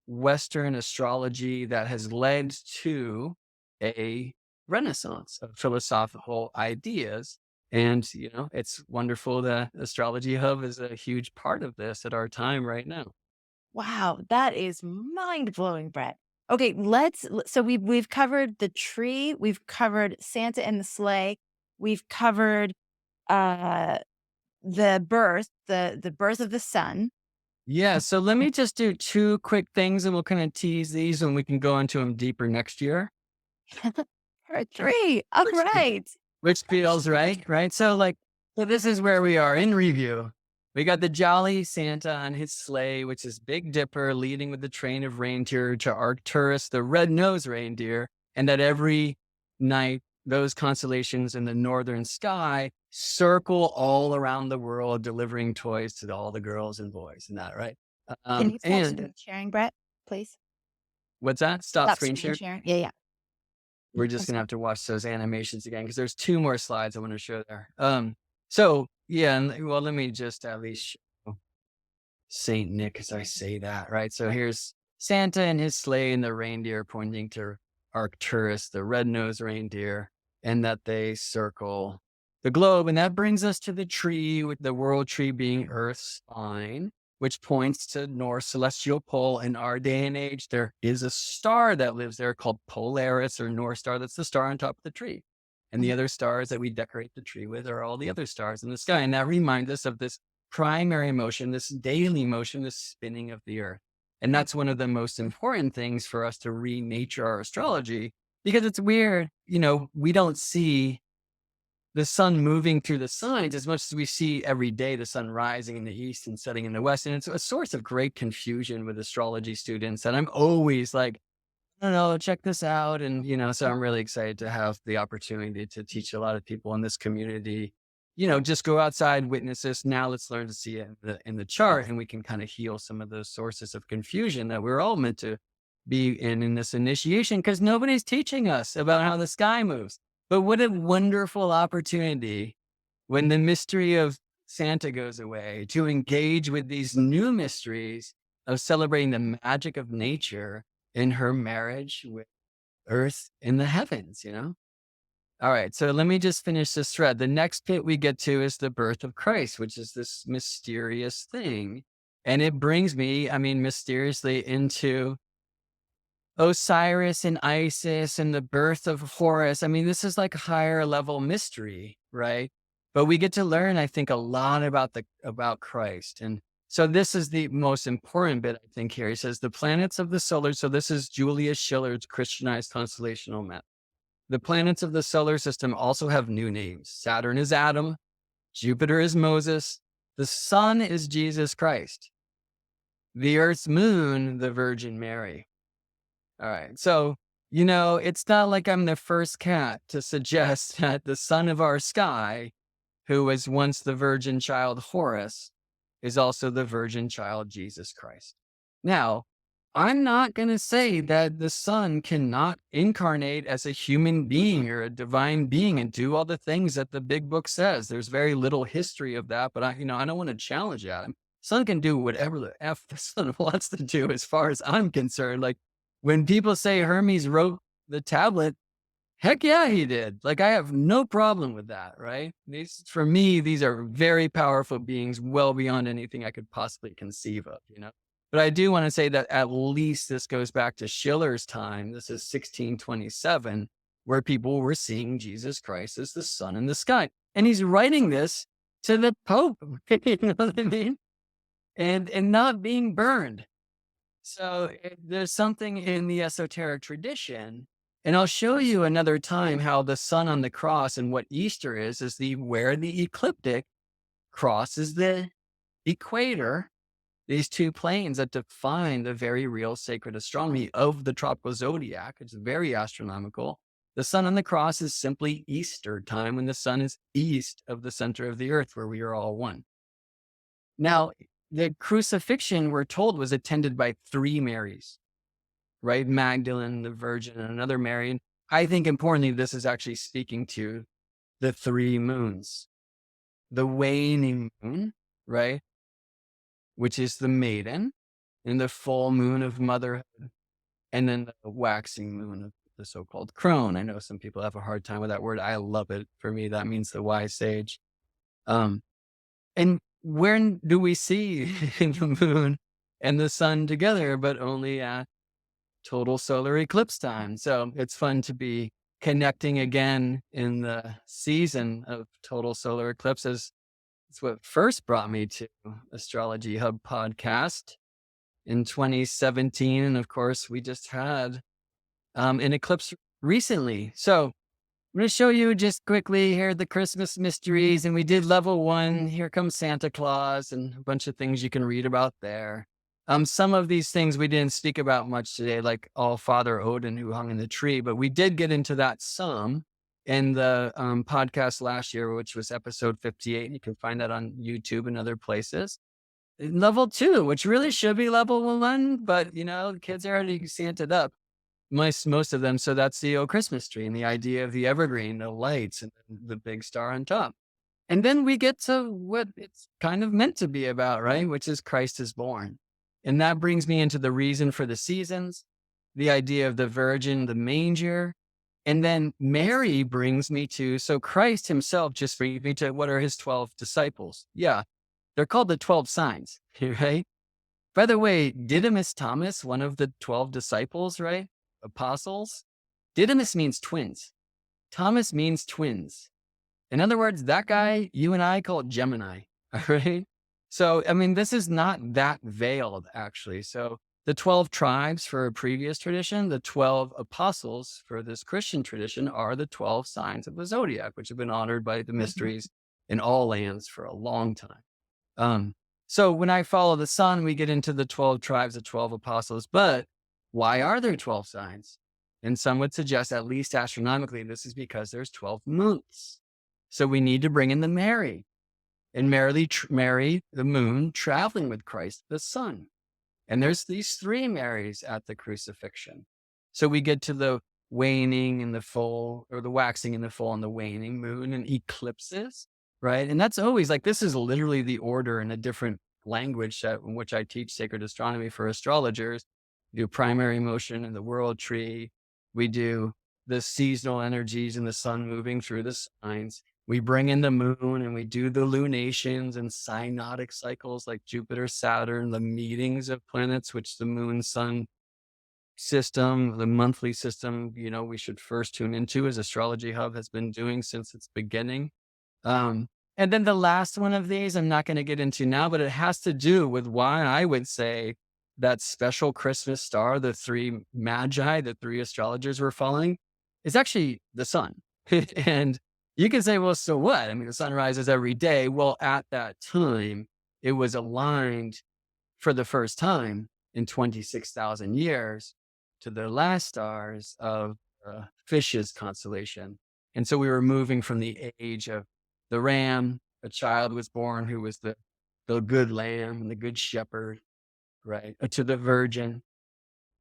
Western astrology that has led to a renaissance of philosophical ideas. And, it's wonderful that Astrology Hub is a huge part of this at our time right now. Wow, that is mind-blowing, Brett. Okay, so we've covered the tree, we've covered Santa and the sleigh, we've covered the birth of the sun. Yeah. So let me just do two quick things and we'll kind of tease these and we can go into them deeper next year. Or three. All Which right. which feels right. Right. So this is where we are in review. We got the jolly Santa on his sleigh, which is Big Dipper leading with the train of reindeer to Arcturus, the red-nosed reindeer. And that every night, those constellations in the northern sky circle all around the world, delivering toys to all the girls and boys and that, right? Can you stop And screen sharing, Brett, please? what's that? Stop Stop screen screen share. sharing. Yeah, yeah. We're just gonna have to watch those animations again because there's 2 more slides I want to show there. So yeah, and well, let me just at least show Saint Nick as I say that, right? So here's Santa and his sleigh and the reindeer pointing to Arcturus, the red-nosed reindeer, and that they circle the globe. And that brings us to the tree, with the world tree being Earth's spine, which points to North celestial pole. In our day and age, there is a star that lives there called Polaris or North Star. That's the star on top of the tree. And the other stars that we decorate the tree with are all the other stars in the sky. And that reminds us of this primary motion, this daily motion, this spinning of the earth. And that's one of the most important things for us to renature our astrology, because it's weird. We don't see the sun moving through the signs as much as we see every day the sun rising in the east and setting in the west. And it's a source of great confusion with astrology students. And I'm always like, I don't know, check this out. And, so I'm really excited to have the opportunity to teach a lot of people in this community, just go outside, witness this. Now let's learn to see it in the chart, and we can kind of heal some of those sources of confusion that we're all meant to be in this initiation, because nobody's teaching us about how the sky moves. But what a wonderful opportunity when the mystery of Santa goes away to engage with these new mysteries of celebrating the magic of nature in her marriage with Earth in the heavens, All right, so let me just finish this thread. The next bit we get to is the birth of Christ, which is this mysterious thing. And it brings me, mysteriously into Osiris and Isis and the birth of Horus. This is like higher level mystery, right? But we get to learn, I think, a lot about Christ. And so this is the most important bit, I think, here. He says the planets of the solar. So this is Julius Schiller's Christianized constellational map. The planets of the solar system also have new names. Saturn is Adam. Jupiter is Moses. The sun is Jesus Christ. The Earth's moon, the Virgin Mary. All right. So, it's not like I'm the first cat to suggest that the son of our sky, who was once the virgin child Horus, is also the virgin child Jesus Christ. Now, I'm not going to say that the son cannot incarnate as a human being or a divine being and do all the things that the big book says. There's very little history of that, but I don't want to challenge that. Son can do whatever the F the son wants to do, as far as I'm concerned. Like, when people say Hermes wrote the tablet, heck yeah, he did. Like, I have no problem with that, right? For me, these are very powerful beings, well beyond anything I could possibly conceive of, But I do want to say that at least this goes back to Schiller's time. This is 1627, where people were seeing Jesus Christ as the sun in the sky. And he's writing this to the Pope, you know what I mean? And not being burned. So there's something in the esoteric tradition, and I'll show you another time how the sun on the cross and what Easter is where the ecliptic crosses the equator, these two planes that define the very real sacred astronomy of the tropical zodiac. It's very astronomical. The sun on the cross is simply Easter time, when the sun is east of the center of the earth, where we are all one. Now, the crucifixion, we're told, was attended by 3 Marys, right? Magdalene, the Virgin, and another Mary. And I think importantly, this is actually speaking to the 3 moons. The waning moon, right? Which is the maiden, and the full moon of motherhood, and then the waxing moon of the so-called crone. I know some people have a hard time with that word. I love it. For me, that means the wise sage. And when do we see the moon and the sun together, but only at total solar eclipse time? So it's fun to be connecting again in the season of total solar eclipses. It's what first brought me to Astrology Hub podcast in 2017. And of course, we just had an eclipse recently. So I'm going to show you just quickly here the Christmas mysteries. And we did level 1. Here comes Santa Claus and a bunch of things you can read about there. Some of these things we didn't speak about much today, like All Father Odin who hung in the tree, but we did get into that some in the podcast last year, which was episode 58. You can find that on YouTube and other places. Level 2, which really should be level 1, but the kids are already Santa'd up. most of them. So that's the old Christmas tree and the idea of the evergreen, the lights, and the big star on top. And then we get to what it's kind of meant to be about, right? Which is Christ is born. And that brings me into the reason for the seasons, the idea of the virgin, the manger. And then Mary brings me to, so Christ himself just brings me to what are his 12 disciples? Yeah, they're called the 12 signs, right? By the way, Didymus Thomas, one of the 12 disciples, right? Apostles. Didymus means twins. Thomas means twins. In other words, that guy, you and I call it Gemini, all right? So, I mean, this is not that veiled, actually. So the 12 tribes for a previous tradition, the 12 apostles for this Christian tradition are the 12 signs of the zodiac, which have been honored by the mysteries in all lands for a long time. So when I follow the sun, we get into the 12 tribes, the 12 apostles. But why are there 12 signs? And some would suggest, at least astronomically, this is because there's 12 moons. So we need to bring in the Mary, and Mary, the moon, traveling with Christ, the sun. And there's these three Marys at the crucifixion. So we get to the waning and the full, or the waxing and the full and the waning moon and eclipses, right? And that's always like, this is literally the order in a different language in which I teach sacred astronomy for astrologers. We do primary motion in the world tree. We do the seasonal energies and the sun moving through the signs. We bring in the moon and we do the lunations and synodic cycles like Jupiter, Saturn, the meetings of planets, which the moon, sun system, the monthly system, we should first tune into, as Astrology Hub has been doing since its beginning. And then the last one of these, I'm not going to get into now, but it has to do with why I would say that special Christmas star, the three magi, the three astrologers were following, is actually the sun. And you can say, well, so what? I mean, the sun rises every day. Well, at that time, it was aligned for the first time in 26,000 years to the last stars of Fish's constellation. And so we were moving from the age of the ram, a child was born who was the good lamb and the good shepherd, right? To the virgin.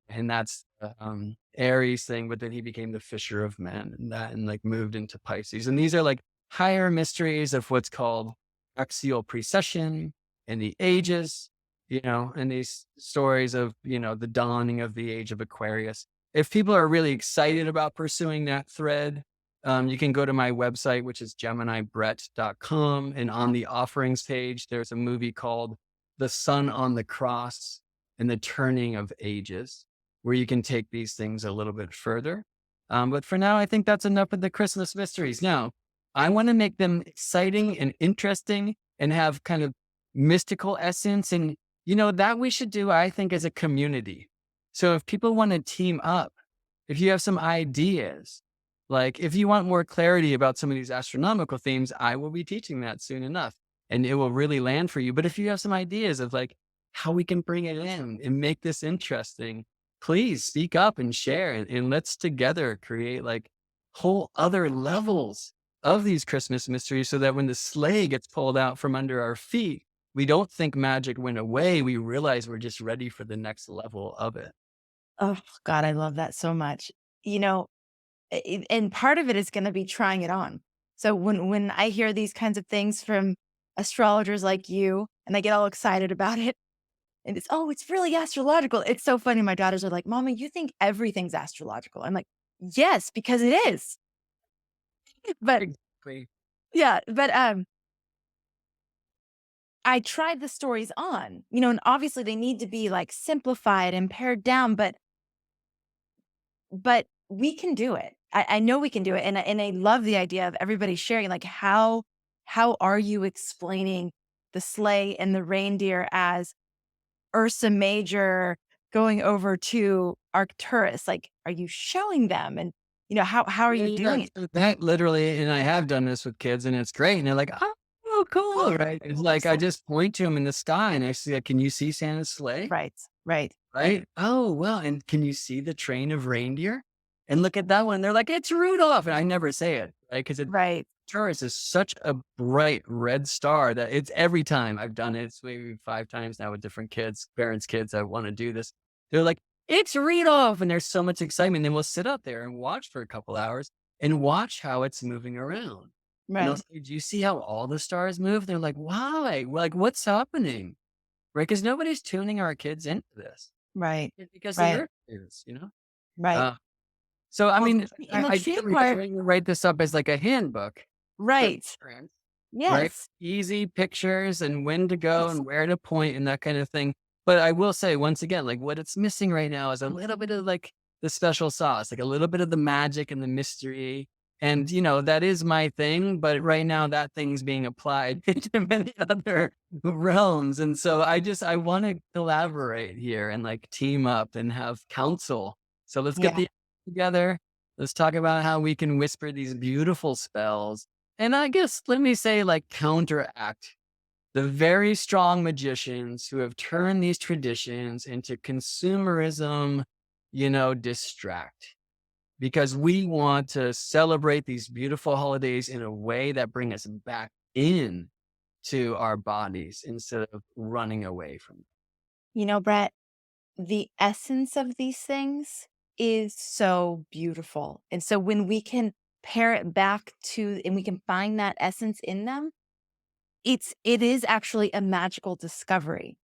And that's the Aries thing, but then he became the fisher of men and like moved into Pisces. And these are like higher mysteries of what's called axial precession and the ages, and these stories of, the dawning of the age of Aquarius. If people are really excited about pursuing that thread, you can go to my website, which is GeminiBrett.com. And on the offerings page, there's a movie called The Sun on the Cross and the Turning of Ages, where you can take these things a little bit further. But for now, I think that's enough of the Christmas mysteries. Now, I want to make them exciting and interesting and have kind of mystical essence. And, that we should do, I think, as a community. So if people want to team up, if you have some ideas, like if you want more clarity about some of these astronomical themes, I will be teaching that soon enough and it will really land for you. But if you have some ideas of like how we can bring it in and make this interesting, please speak up and share and let's together create like whole other levels of these Christmas mysteries so that when the sleigh gets pulled out from under our feet, we don't think magic went away. We realize we're just ready for the next level of it. Oh, God, I love that so much. And part of it is going to be trying it on. So when I hear these kinds of things from astrologers like you and I get all excited about it, and it's really astrological. It's so funny. My daughters are like, Mama, you think everything's astrological? I'm like, yes, because it is. But Exactly. yeah, but I tried the stories on, and obviously they need to be like simplified and pared down, but we can do it. I know we can do it. And I love the idea of everybody sharing, like, how are you explaining the sleigh and the reindeer as Ursa Major going over to Arcturus? Like, are you showing them? And, how are you doing it? That literally, and I have done this with kids and it's great. And they're like, oh, cool. Right. It's like, I just point to them in the sky and I say, can you see Santa's sleigh? Right, right. Right. Oh, well, and can you see the train of reindeer? And look at that one. They're like, it's Rudolph. And I never say it, right? Because Right. Taurus is such a bright red star that it's every time I've done it. It's maybe 5 times now with different kids, parents' kids that want to do this. They're like, it's Rudolph. And there's so much excitement. Then we'll sit up there and watch for a couple hours and watch how it's moving around. And I'll Right. say, do you see how all the stars move? They're like, why? Like, what's happening? Right? Because nobody's tuning our kids into this. Right. It's because the Right. earth is, you know? Right. Uh, so, I Well, mean, and the I true think part, trying to write this up as like a handbook for right. parents, right? Yes. Easy pictures and when to go Yes. and where to point and that kind of thing. But I will say once again, like what it's missing right now is a little bit of like the special sauce, like a little bit of the magic and the mystery. And that is my thing, but right now that thing's being applied to many other realms. And so I want to collaborate here and like team up and have counsel. So let's get Yeah. the together. Let's talk about how we can whisper these beautiful spells and I guess let me say, like, counteract the very strong magicians who have turned these traditions into consumerism, distract. Because we want to celebrate these beautiful holidays in a way that bring us back in to our bodies instead of running away from them. Brett, the essence of these things is so beautiful. And so when we can pair it back to and we can find that essence in them, it is actually a magical discovery.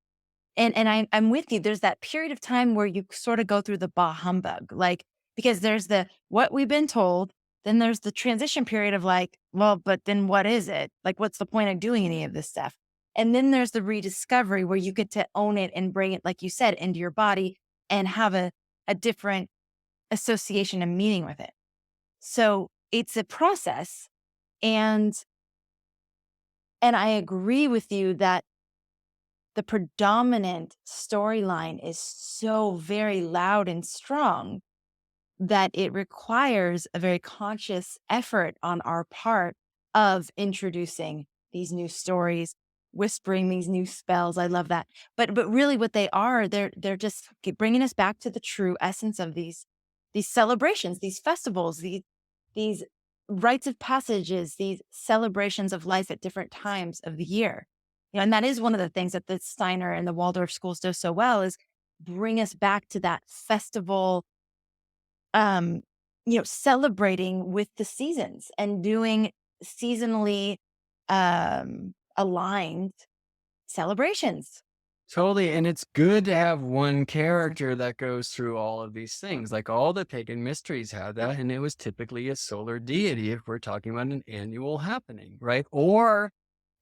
And I'm with you. There's that period of time where you sort of go through the bah humbug, like because there's the what we've been told, then there's the transition period of like, well, but then what is it? Like, what's the point of doing any of this stuff? And then there's the rediscovery where you get to own it and bring it, like you said, into your body and have a different association and meaning with it. So it's a process. And I agree with you that the predominant storyline is so very loud and strong that it requires a very conscious effort on our part of introducing these new stories, whispering these new spells. I love that. But really what they are, they're just bringing us back to the true essence of these celebrations, these festivals, these rites of passages, these celebrations of life at different times of the year. And that is one of the things that the Steiner and the Waldorf schools do so well is bring us back to that festival, um, celebrating with the seasons and doing seasonally aligned celebrations. Totally. And it's good to have one character that goes through all of these things. Like all the pagan mysteries had that. And it was typically a solar deity if we're talking about an annual happening, right? Or,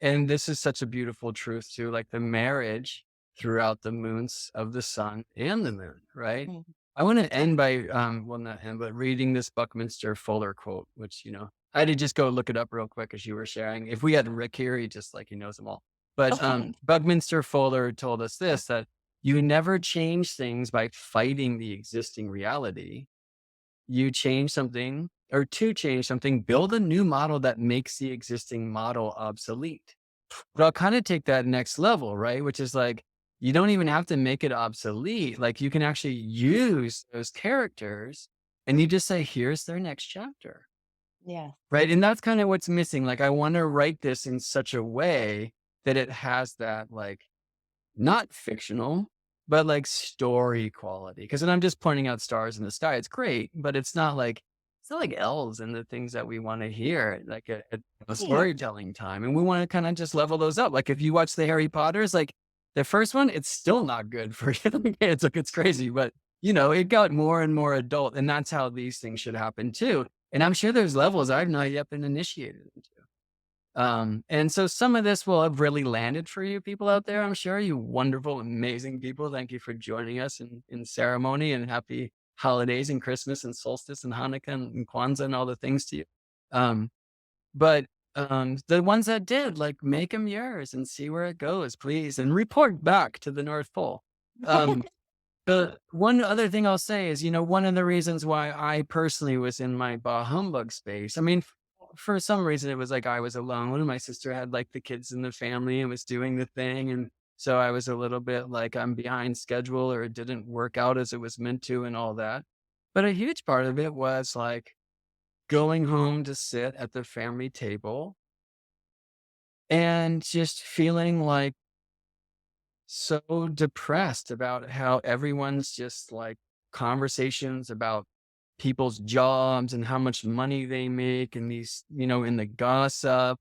and this is such a beautiful truth too, like the marriage throughout the moons of the sun and the moon, right? Mm. I want to end by, well, not end, but reading this Buckminster Fuller quote, which, I had to just go look it up real quick as you were sharing. If we had Rick here, he just like, he knows them all. But Okay. Buckminster Fuller told us this that you never change things by fighting the existing reality. You change something, or to change something, build a new model that makes the existing model obsolete. But I'll kind of take that next level, right? Which is like, you don't even have to make it obsolete. Like you can actually use those characters and you just say, here's their next chapter. Yeah. Right. And that's kind of what's missing. Like, I want to write this in such a way that it has that, like, not fictional, but like story quality. Cause when I'm just pointing out stars in the sky, it's great, but it's not like elves and the things that we want to hear, like a Yeah. storytelling time. And we want to kind of just level those up. Like, if you watch the Harry Potters, like the first one, it's still not good for young kids. Like, it's crazy, but it got more and more adult. And that's how these things should happen too. And I'm sure there's levels I've not yet been initiated into. And so some of this will have really landed for you people out there. I'm sure you wonderful, amazing people. Thank you for joining us in ceremony and happy holidays and Christmas and solstice and Hanukkah and Kwanzaa and all the things to you. Um, but the ones that did, like, make them yours and see where it goes, please, and report back to the North Pole. Um, the one other thing I'll say is, one of the reasons why I personally was in my bah humbug space. I mean, for some reason, it was like I was alone. My sister had like the kids in the family and was doing the thing. And so I was a little bit like I'm behind schedule or it didn't work out as it was meant to and all that. But a huge part of it was like going home to sit at the family table and just feeling like so depressed about how everyone's just like conversations about people's jobs and how much money they make and these, in the gossip.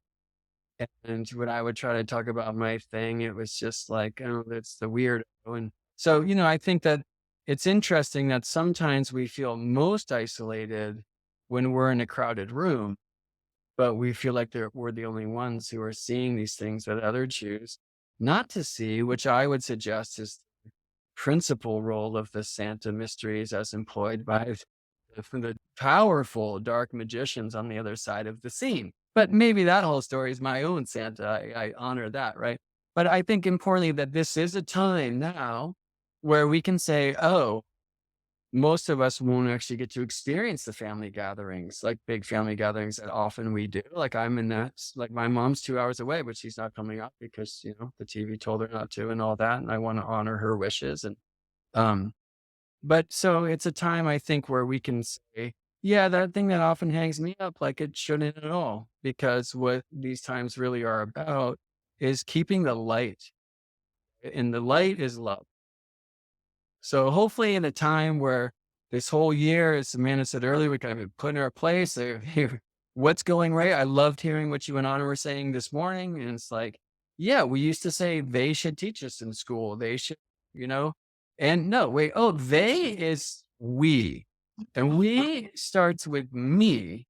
And when I would try to talk about my thing, it was just like, oh, that's the weird. And so, I think that it's interesting that sometimes we feel most isolated when we're in a crowded room, but we feel like we're the only ones who are seeing these things that others choose not to see, which I would suggest is the principal role of the Santa mysteries as employed by the powerful dark magicians on the other side of the scene. But maybe that whole story is my own Santa. I honor that, right? But I think importantly that this is a time now where we can say, oh, most of us won't actually get to experience the family gatherings, like big family gatherings that often we do. Like I'm in that, like my mom's 2 hours away, but she's not coming up because, the TV told her not to and all that. And I want to honor her wishes. Um, but so it's a time I think where we can say, yeah, that thing that often hangs me up, like it shouldn't at all, because what these times really are about is keeping the light, and the light is love. So hopefully in a time where this whole year, as Amanda said earlier, we kind of put in our place, what's going right. I loved hearing what you and Anna were saying this morning. And it's like, yeah, we used to say they should teach us in school. They should, and no, wait, oh, they is we. And we starts with me.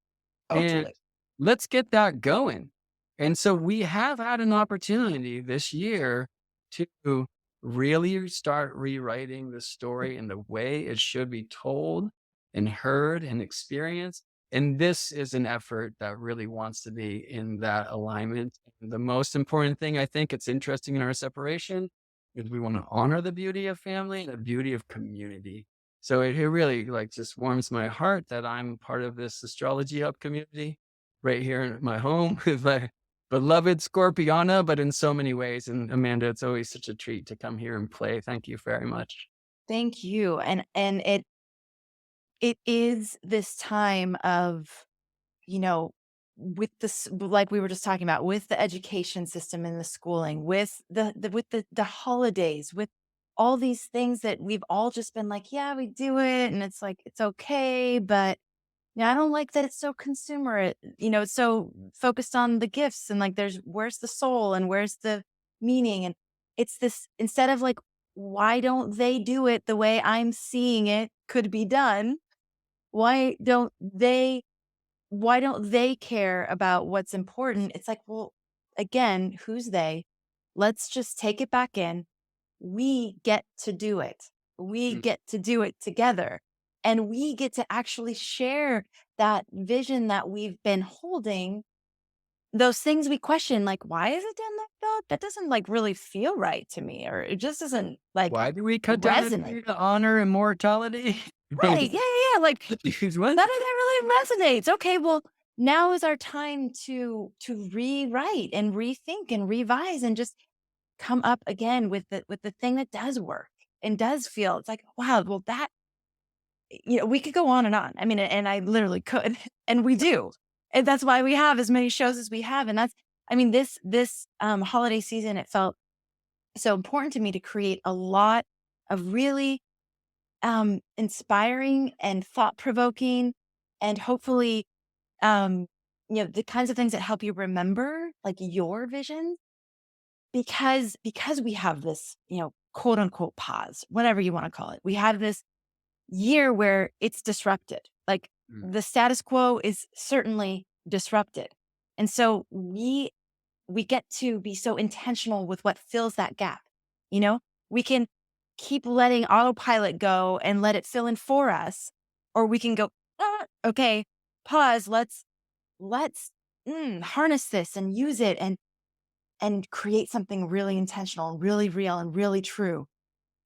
And Totally. let's get that going. And so we have had an opportunity this year to really start rewriting the story in the way it should be told and heard and experienced. And this is an effort that really wants to be in that alignment. The most important thing I think it's interesting in our separation is we want to honor the beauty of family and the beauty of community. So it really like just warms my heart that I'm part of this Astrology Hub community right here in my home with my beloved Scorpiana, but in so many ways. And Amanda, it's always such a treat to come here and play. Thank you very much. Thank you. And it is this time of, you know, with this, like we were just talking about, with the education system and the schooling, with the holidays, with all these things that we've all just been like, yeah, we do it, and it's like it's okay, but I don't like that it's so consumer, it's so focused on the gifts and like where's the soul and where's the meaning, and it's this instead of like, why don't they do it the way I'm seeing it could be done? Why don't they care about what's important? It's like, well, again, who's they? Let's just take it back in. We get to do it. We Mm. get to do it together. And we get to actually share that vision that we've been holding. Those things we question, like, why is it done like that? That doesn't like really feel right to me, or it just doesn't like Why do we cut down a resonate. tree to honor immortality? Right. Yeah. Yeah. Yeah. Like What? that really resonates. Okay, well, now is our time to rewrite and rethink and revise and just come up again with the thing that does work and does feel. It's like, wow, well that we could go on and on. I mean, and I literally could, and we do. And that's why we have as many shows as we have. And that's I mean, this holiday season, it felt so important to me to create a lot of really inspiring and thought provoking and hopefully the kinds of things that help you remember like your vision, because we have this quote unquote pause, whatever you want to call it. We have this year where it's disrupted, like Mm. the status quo is certainly disrupted, and so we get to be so intentional with what fills that gap. We can keep letting autopilot go and let it fill in for us, or we can go, okay, pause. Let's harness this and use it and create something really intentional and really real and really true.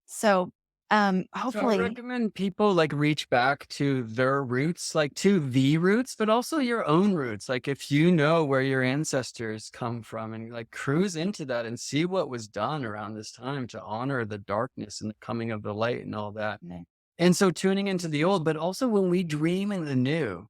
So, So I hopefully, recommend people like reach back to their roots, like to the roots, but also your own roots. Like if you know where your ancestors come from and like cruise into that and see what was done around this time to honor the darkness and the coming of the light and all that. mm, And so tuning into the old, but also when we dream in the new,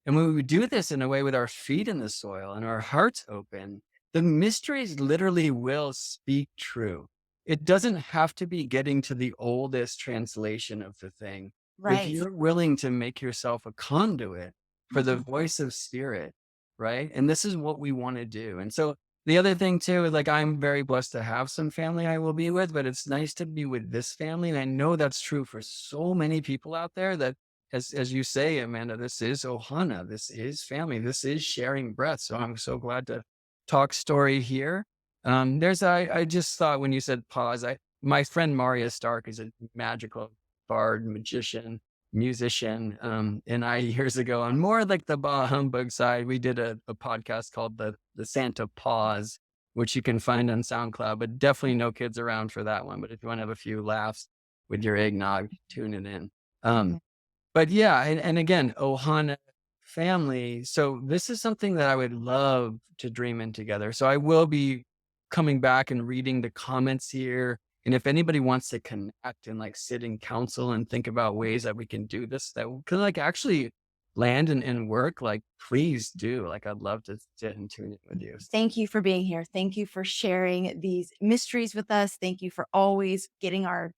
and when we do this in a way with our feet in the soil and our hearts open, the mysteries literally will speak true. It doesn't have to be getting to the oldest translation of the thing. if Right. you're willing to make yourself a conduit for the Mhm. voice of spirit, right? And this is what we want to do. And so the other thing too is like I'm very blessed to have some family I will be with, but it's nice to be with this family. And I know that's true for so many people out there that as you say, Amanda, this is Ohana, this is family, this is sharing breath. So I'm so glad to talk story here. I just thought when you said pause, my friend Maria Stark is a magical bard, magician, musician. And I years ago on more like the bah humbug side, we did a podcast called the Santa Pause, which you can find on SoundCloud, but definitely no kids around for that one. But if you want to have a few laughs with your eggnog, tune it in. Um, Mhm. but yeah, and again, Ohana family. So this is something that I would love to dream in together. So I will be coming back and reading the comments here. And if anybody wants to connect and like sit in council and think about ways that we can do this, that can like actually land and work, like please do. Like I'd love to sit and tune in with you. Thank you for being here. Thank you for sharing these mysteries with us. Thank you for always getting our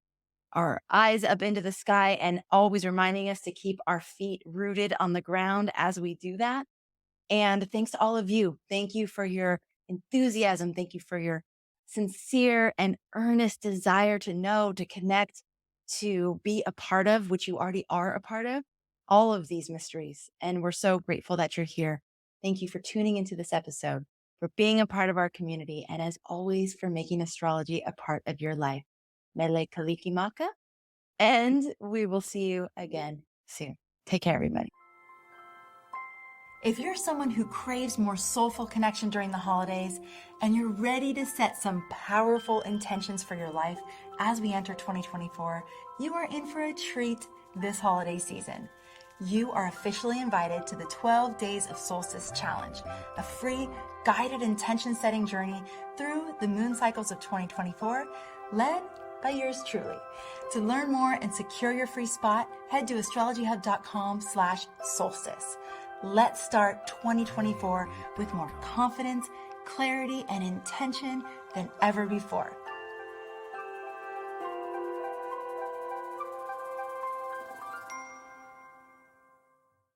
eyes up into the sky and always reminding us to keep our feet rooted on the ground as we do that. And thanks to all of you. Thank you for your enthusiasm. Thank you for your sincere and earnest desire to know, to connect, to be a part of, which you already are a part of, all of these mysteries. And we're so grateful that you're here. Thank you for tuning into this episode, for being a part of our community, and as always, for making astrology a part of your life. Mele Kalikimaka, and we will see you again soon. Take care, everybody. If you're someone who craves more soulful connection during the holidays and you're ready to set some powerful intentions for your life as we enter 2024, you are in for a treat this holiday season. You are officially invited to the 12 Days of Solstice Challenge, a free guided intention setting journey through the moon cycles of 2024, led by yours truly. To learn more and secure your free spot, head to astrologyhub.com/solstice. Let's start 2024 with more confidence, clarity, and intention than ever before.